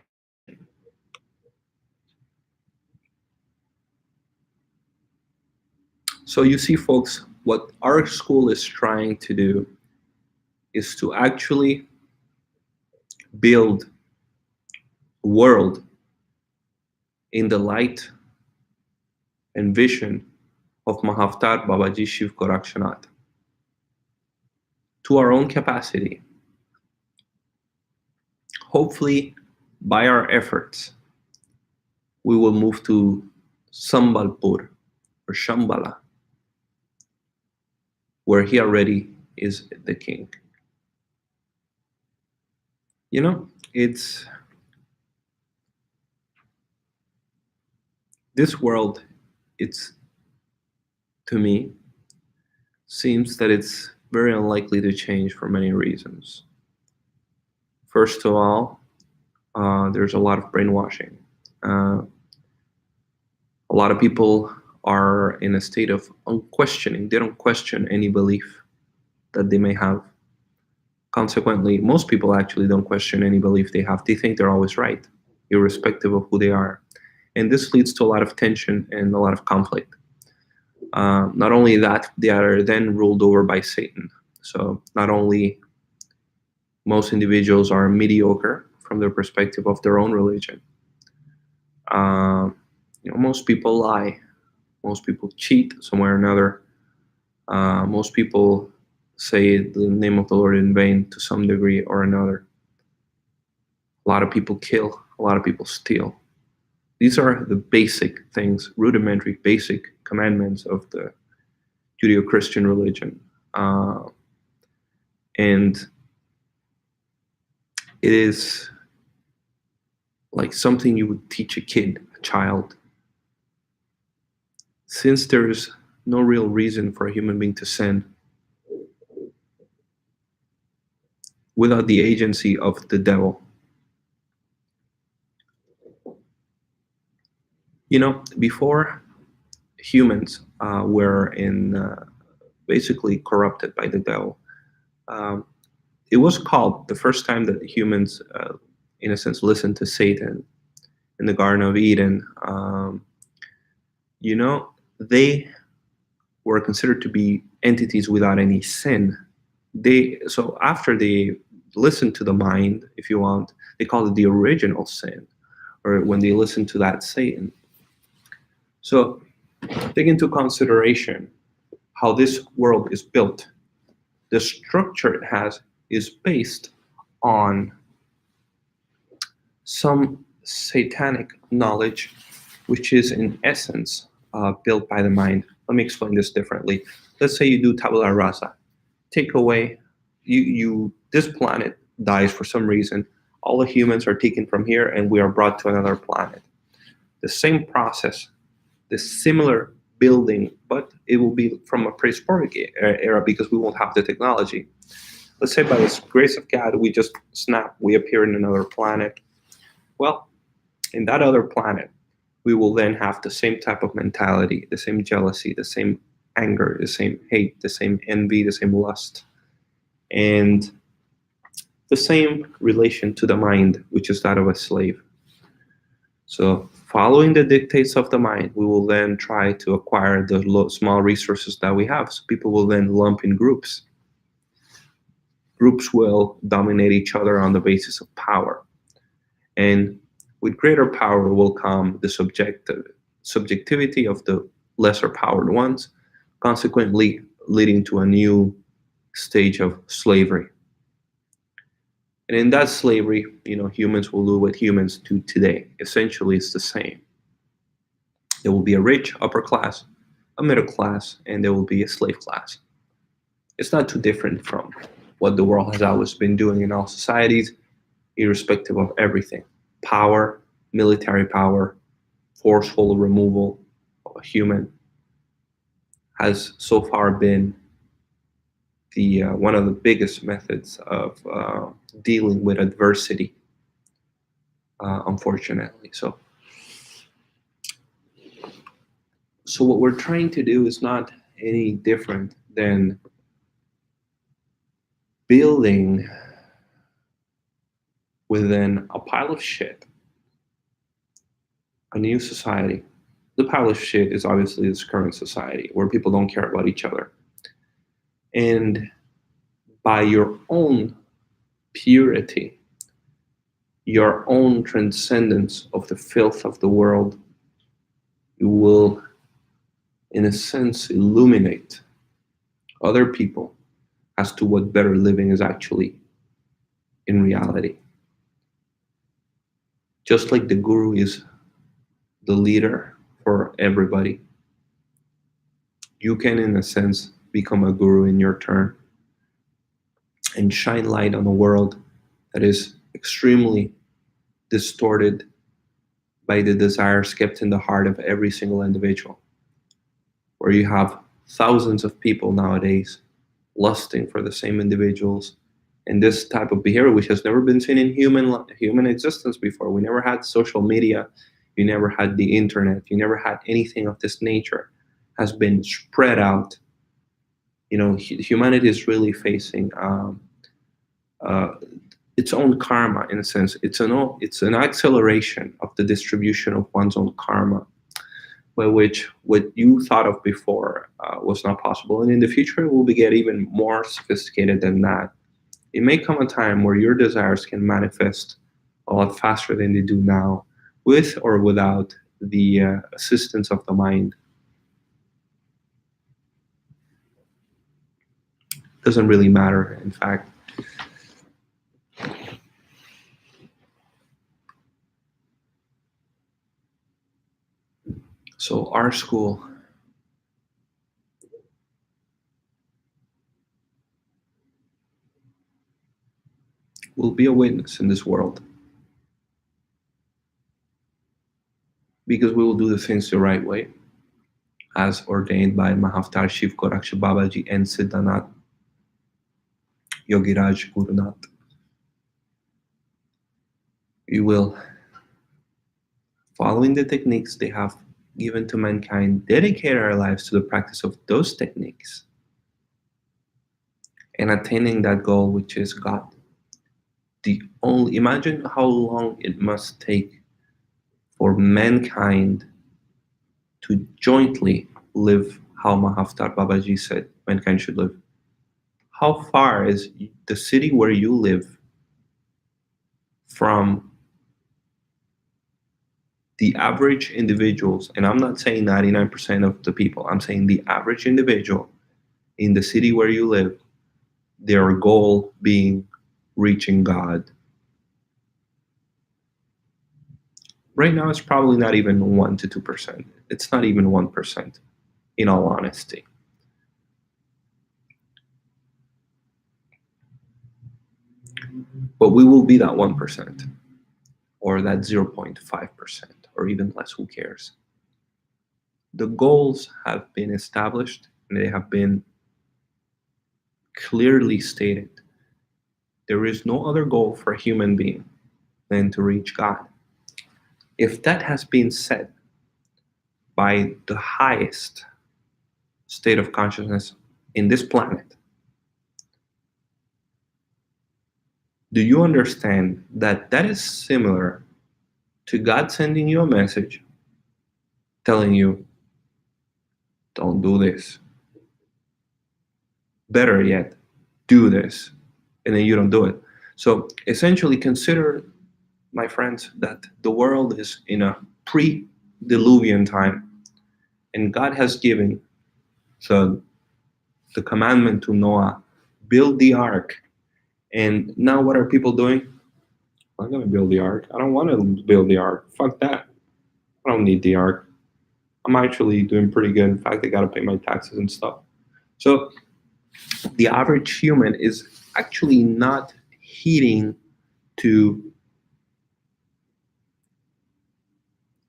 So you see, folks, what our school is trying to do is to actually build a world in the light and vision of Mahavtar Babaji Shiv Gorakshanath to our own capacity. Hopefully, by our efforts, we will move to Sambalpur or Shambhala, where he already is the king. You know, it's this world, it's to me seems that it's very unlikely to change for many reasons. First of all, there's a lot of brainwashing. A lot of people are in a state of unquestioning. They don't question any belief that they may have. Consequently, most people actually don't question any belief they have. They think they're always right, irrespective of who they are. And this leads to a lot of tension and a lot of conflict. Not only that, they are then ruled over by Satan. So not only most individuals are mediocre from the perspective of their own religion. Most people lie. Most people cheat somewhere or another. Most people say the name of the Lord in vain to some degree or another. A lot of people kill. A lot of people steal. These are the basic things, rudimentary, basic commandments of the Judeo-Christian religion. And it is like something you would teach a kid, a child. Since there is no real reason for a human being to sin without the agency of the devil. Before humans were basically corrupted by the devil, it was called the first time that humans, in a sense, listened to Satan in the Garden of Eden. They were considered to be entities without any sin. So after they listened to the mind, if you want, they called it the original sin, or when they listened to that Satan. So take into consideration how this world is built. The structure it has is based on some satanic knowledge, which is in essence built by the mind. Let me explain this differently. Let's say you do tabula rasa. Take away, this planet dies for some reason. All the humans are taken from here and we are brought to another planet. The same process, the similar building, but it will be from a prehistoric era because we won't have the technology. Let's say by the grace of God, we just snap, we appear in another planet. Well, in that other planet, we will then have the same type of mentality, the same jealousy, the same anger, the same hate, the same envy, the same lust, and the same relation to the mind, which is that of a slave. So following the dictates of the mind, we will then try to acquire the small resources that we have. So people will then lump in groups. Groups will dominate each other on the basis of power. And with greater power will come the subjectivity of the lesser powered ones, consequently leading to a new stage of slavery. And in that slavery, humans will do what humans do today. Essentially, it's the same. There will be a rich upper class, a middle class, and there will be a slave class. It's not too different from what the world has always been doing in all societies, irrespective of everything. Power, military power, forceful removal of a human, has so far been the one of the biggest methods of dealing with adversity, unfortunately. So what we're trying to do is not any different than building within a pile of shit a new society. The pile of shit is obviously this current society where people don't care about each other. And by your own purity, your own transcendence of the filth of the world, you will, in a sense, illuminate other people as to what better living is actually in reality. Just like the guru is the leader for everybody, you can, in a sense, become a guru in your turn and shine light on a world that is extremely distorted by the desires kept in the heart of every single individual, where you have thousands of people nowadays lusting for the same individuals, and this type of behavior, which has never been seen in human existence before. We never had social media, you never had the internet, you never had anything of this nature, has been spread out. Humanity is really facing uh, its own karma, in a sense. It's an acceleration of the distribution of one's own karma, by which what you thought of before was not possible, and in the future it will get even more sophisticated than that. It may come a time where your desires can manifest a lot faster than they do now, with or without the assistance of the mind. Doesn't really matter, in fact. So our school will be a witness in this world, because we will do the things the right way, as ordained by Mahavtar Shiv Goraksh Babaji and Siddhanath Yogiraj Gurunath. We will, following the techniques they have given to mankind, dedicate our lives to the practice of those techniques and attaining that goal, which is God. Imagine how long it must take for mankind to jointly live how Mahavtar Babaji said mankind should live. How far is the city where you live from the average individuals? And I'm not saying 99% of the people, I'm saying the average individual in the city where you live, their goal being reaching God. Right now, it's probably not even 1 to 2%. It's not even 1%, in all honesty. But we will be that 1%, or that 0.5%, or even less, who cares? The goals have been established and they have been clearly stated. There is no other goal for a human being than to reach God. If that has been said by the highest state of consciousness in this planet, do you understand that that is similar to God sending you a message telling you, don't do this? Better yet, do this, and then you don't do it. So essentially, consider, my friends, that the world is in a pre-diluvian time, and God has given the commandment to Noah, build the ark. And now what are people doing? I'm going to build the ark. I don't want to build the ark. Fuck that. I don't need the ark. I'm actually doing pretty good. In fact, I got to pay my taxes and stuff. So the average human is actually not heeding to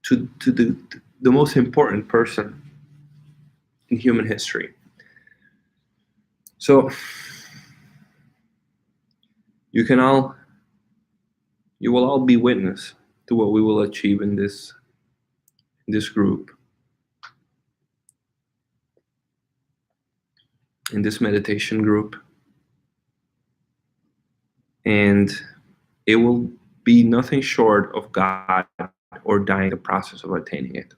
the most important person in human history. So you can all you will all be witness to what we will achieve in this group, in this meditation group, and it will be nothing short of God ordaining the process of attaining it.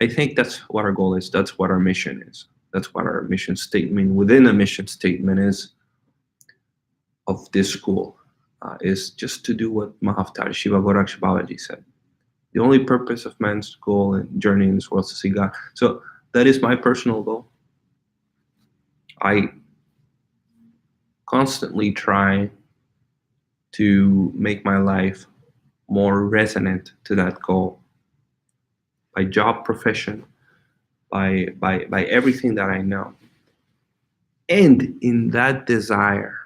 I think that's what our goal is. That's what our mission is. That's what our mission statement within a mission statement is of this school, is just to do what Mahavtar Shiva Goraksh Babaji said. The only purpose of man's goal and journey in this world is to see God. So that is my personal goal. I constantly try to make my life more resonant to that goal by job profession, by everything that I know. And in that desire,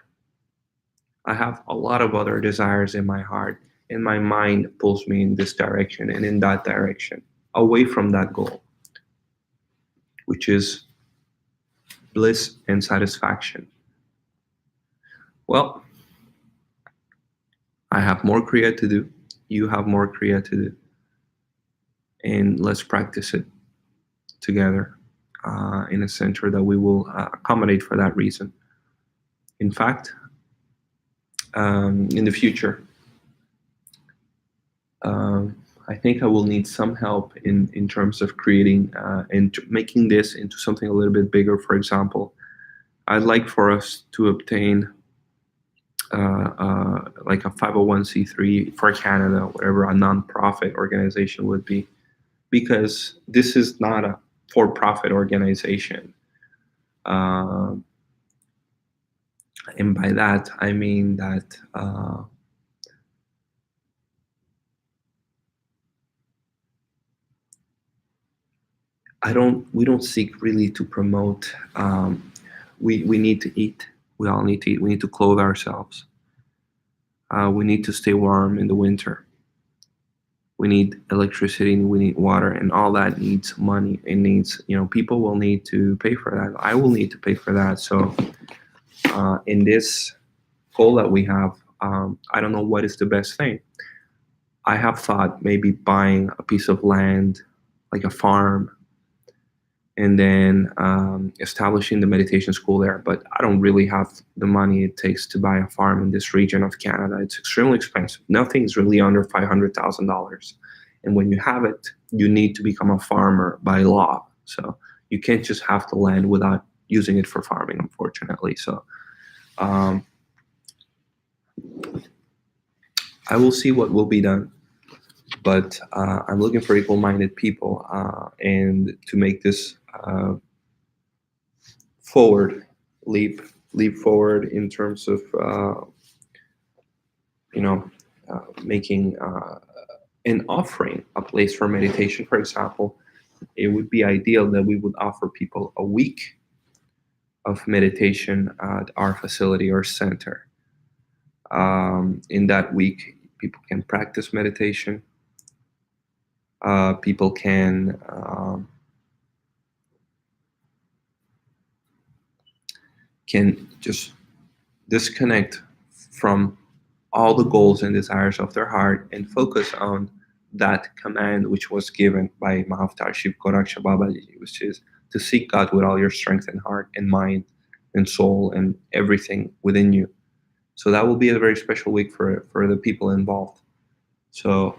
I have a lot of other desires in my heart, and my mind pulls me in this direction and in that direction, away from that goal, which is bliss and satisfaction. Well, I have more Kriya to do. You have more Kriya to do. And let's practice it together in a center that we will accommodate for that reason. In fact, in the future, I think I will need some help in terms of creating and making this into something a little bit bigger. For example, I'd like for us to obtain like a 501c3 for Canada, whatever a non-profit organization would be, because this is not a for-profit organization. And by that, I mean that we don't seek really to promote. We need to eat. We all need to eat. We need to clothe ourselves. We need to stay warm in the winter. We need electricity, we need water, and all that needs money. It needs, people will need to pay for that. I will need to pay for that. So in this goal that we have, I don't know what is the best thing. I have thought maybe buying a piece of land, like a farm, and then establishing the meditation school there. But I don't really have the money it takes to buy a farm in this region of Canada. It's extremely expensive. Nothing is really under $500,000. And when you have it, you need to become a farmer by law. So you can't just have the land without using it for farming, unfortunately. So I will see what will be done. But I'm looking for equal-minded people and to make this leap forward in terms of making and offering a place for meditation. For example, it would be ideal that we would offer people a week of meditation at our facility or center. In that week, people can practice meditation. People can just disconnect from all the goals and desires of their heart and focus on that command which was given by Mahavtar Shiv Goraksha Babaji, which is to seek God with all your strength and heart and mind and soul and everything within you. So that will be a very special week for the people involved. So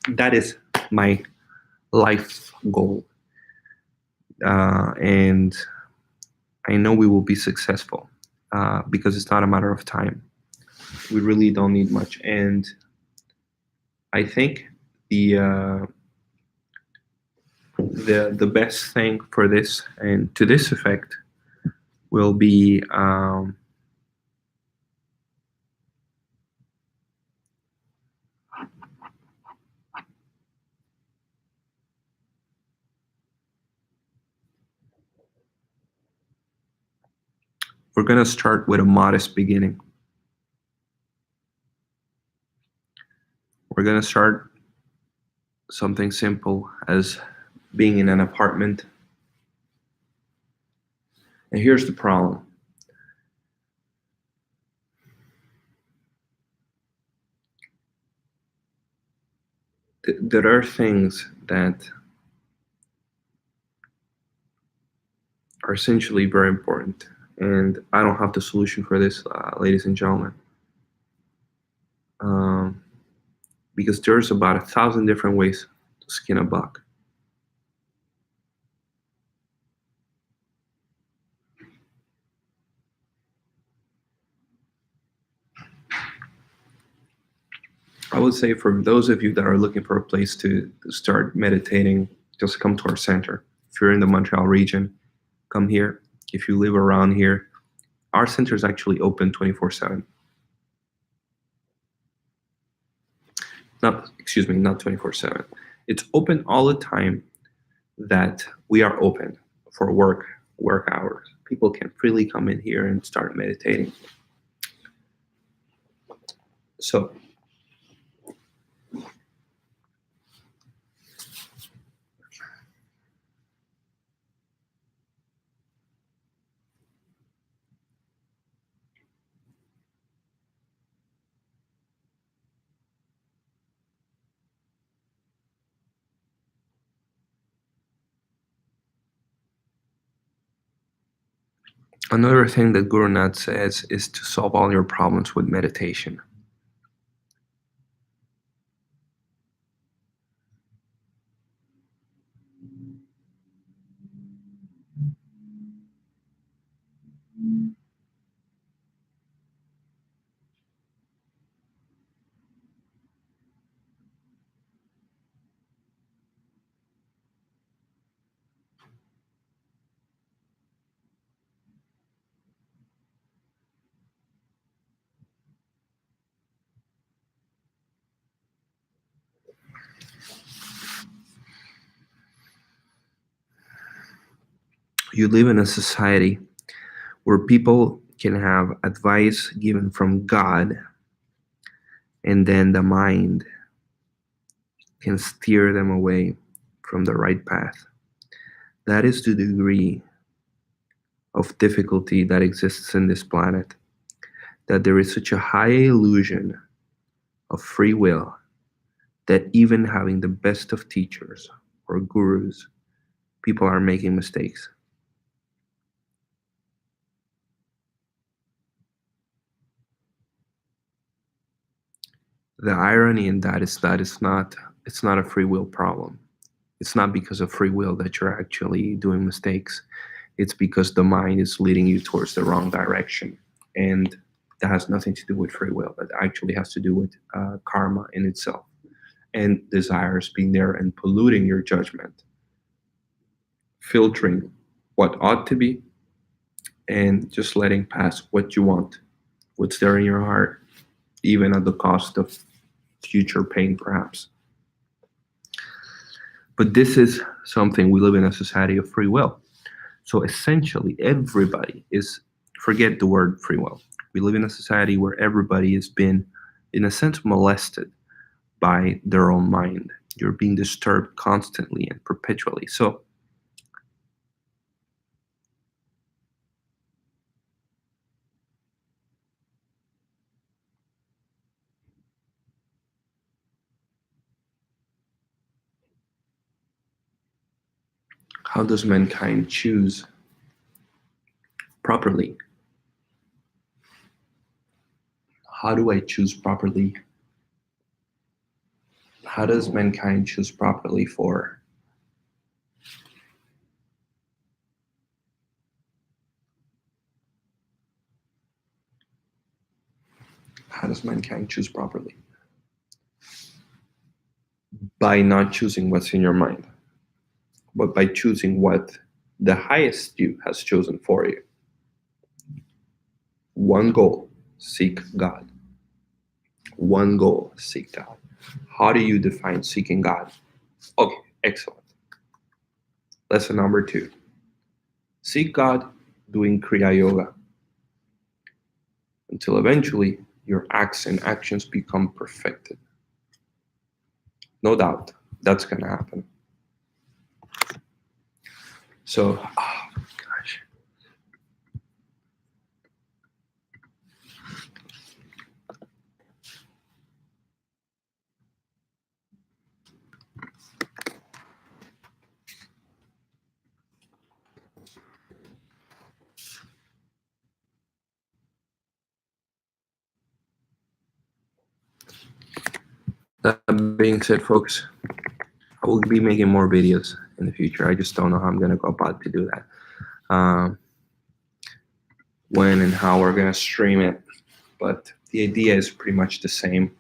that is my life goal. And I know we will be successful because it's not a matter of time. We really don't need much. And I think the best thing for this and to this effect will be we're going to start with a modest beginning. We're going to start something simple as being in an apartment. And here's the problem. There are things that are essentially very important. And I don't have the solution for this, ladies and gentlemen. Um, because there's about 1,000 different ways to skin a bug. I would say for those of you that are looking for a place to start meditating, just come to our center. If you're in the Montreal region, come here. If you live around here, our center is actually open 24/7. Not 24/7. It's open all the time that we are open for work hours. People can freely come in here and start meditating. So another thing that Guru Nath says is to solve all your problems with meditation. You live in a society where people can have advice given from God, and then the mind can steer them away from the right path. That is the degree of difficulty that exists in this planet, that there is such a high illusion of free will that even having the best of teachers or gurus, people are making mistakes. The irony in that is it's not a free will problem. It's not because of free will that you're actually doing mistakes. It's because the mind is leading you towards the wrong direction. And that has nothing to do with free will. That actually has to do with karma in itself and desires being there and polluting your judgment, filtering what ought to be, and just letting pass what you want, what's there in your heart, even at the cost of future pain, perhaps. But this is something we live in a society of free will. So essentially, everybody is, forget the word free will. We live in a society where everybody has been, in a sense, molested by their own mind. You're being disturbed constantly and perpetually. So how does mankind choose properly? How do I choose properly? How does mankind choose properly for how does mankind choose properly? By not choosing what's in your mind, but by choosing what the highest you has chosen for you. One goal, seek God. One goal, seek God. How do you define seeking God? Okay, excellent. Lesson number 2. Seek God doing Kriya Yoga until eventually your acts and actions become perfected. No doubt, that's going to happen. So, oh gosh. That being said, folks, I will be making more videos in the future. I just don't know how I'm gonna go about to do that. When and how we're gonna stream it, but the idea is pretty much the same.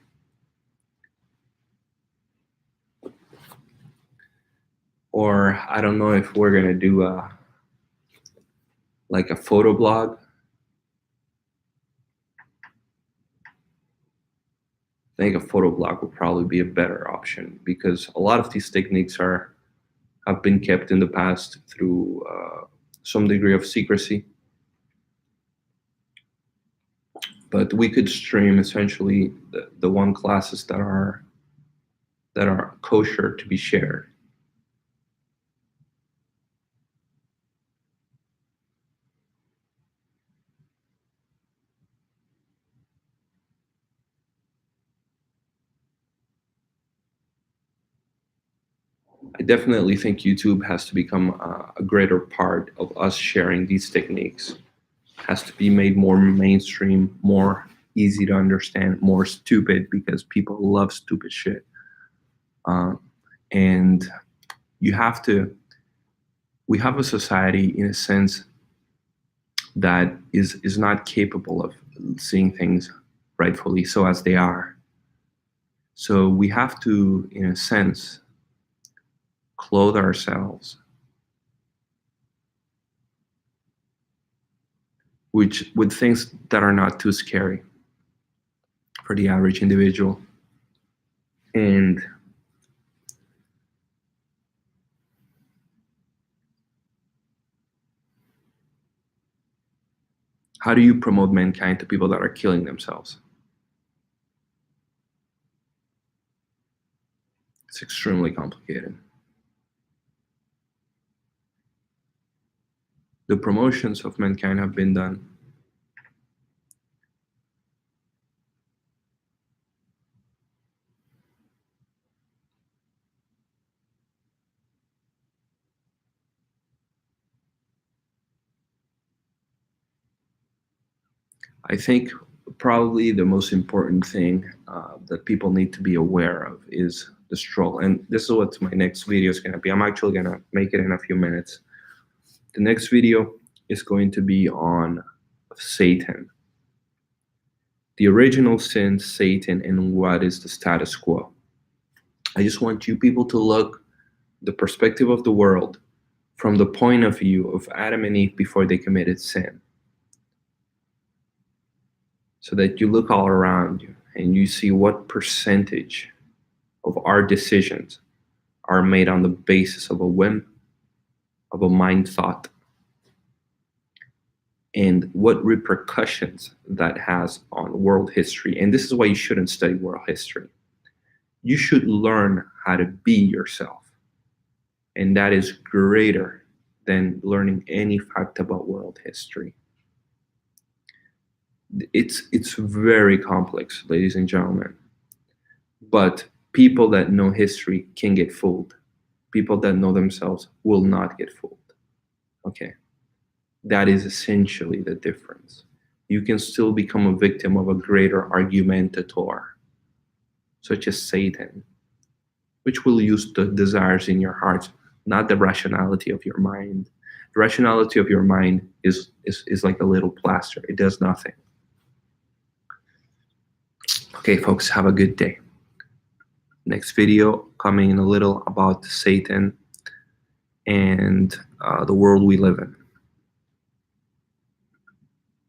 Or I don't know if we're gonna do like a photo blog. I think a photo blog would probably be a better option because a lot of these techniques have been kept in the past through some degree of secrecy. But we could stream essentially the one classes that are kosher to be shared. I definitely think YouTube has to become a greater part of us sharing these techniques. Has to be made more mainstream, more easy to understand, more stupid because people love stupid shit. And you have to. We have a society, in a sense, that is not capable of seeing things rightfully so as they are. So we have to, in a sense, clothe ourselves with things that are not too scary for the average individual. And how do you promote mankind to people that are killing themselves? It's extremely complicated. The promotions of mankind have been done. I think probably the most important thing that people need to be aware of is the stroll. And this is what my next video is going to be. I'm actually going to make it in a few minutes. The next video is going to be on Satan. The original sin, Satan, and what is the status quo. I just want you people to look the perspective of the world from the point of view of Adam and Eve before they committed sin. So that you look all around you and you see what percentage of our decisions are made on the basis of a whim, of a mind thought, and what repercussions that has on world history. And this is why you shouldn't study world history. You should learn how to be yourself. And that is greater than learning any fact about world history. It's very complex, ladies and gentlemen. But people that know history can get fooled. People that know themselves will not get fooled. Okay. That is essentially the difference. You can still become a victim of a greater argumentator, such as Satan, which will use the desires in your heart, not the rationality of your mind. The rationality of your mind is like a little plaster. It does nothing. Okay, folks, have a good day. Next video coming in a little about Satan and the world we live in.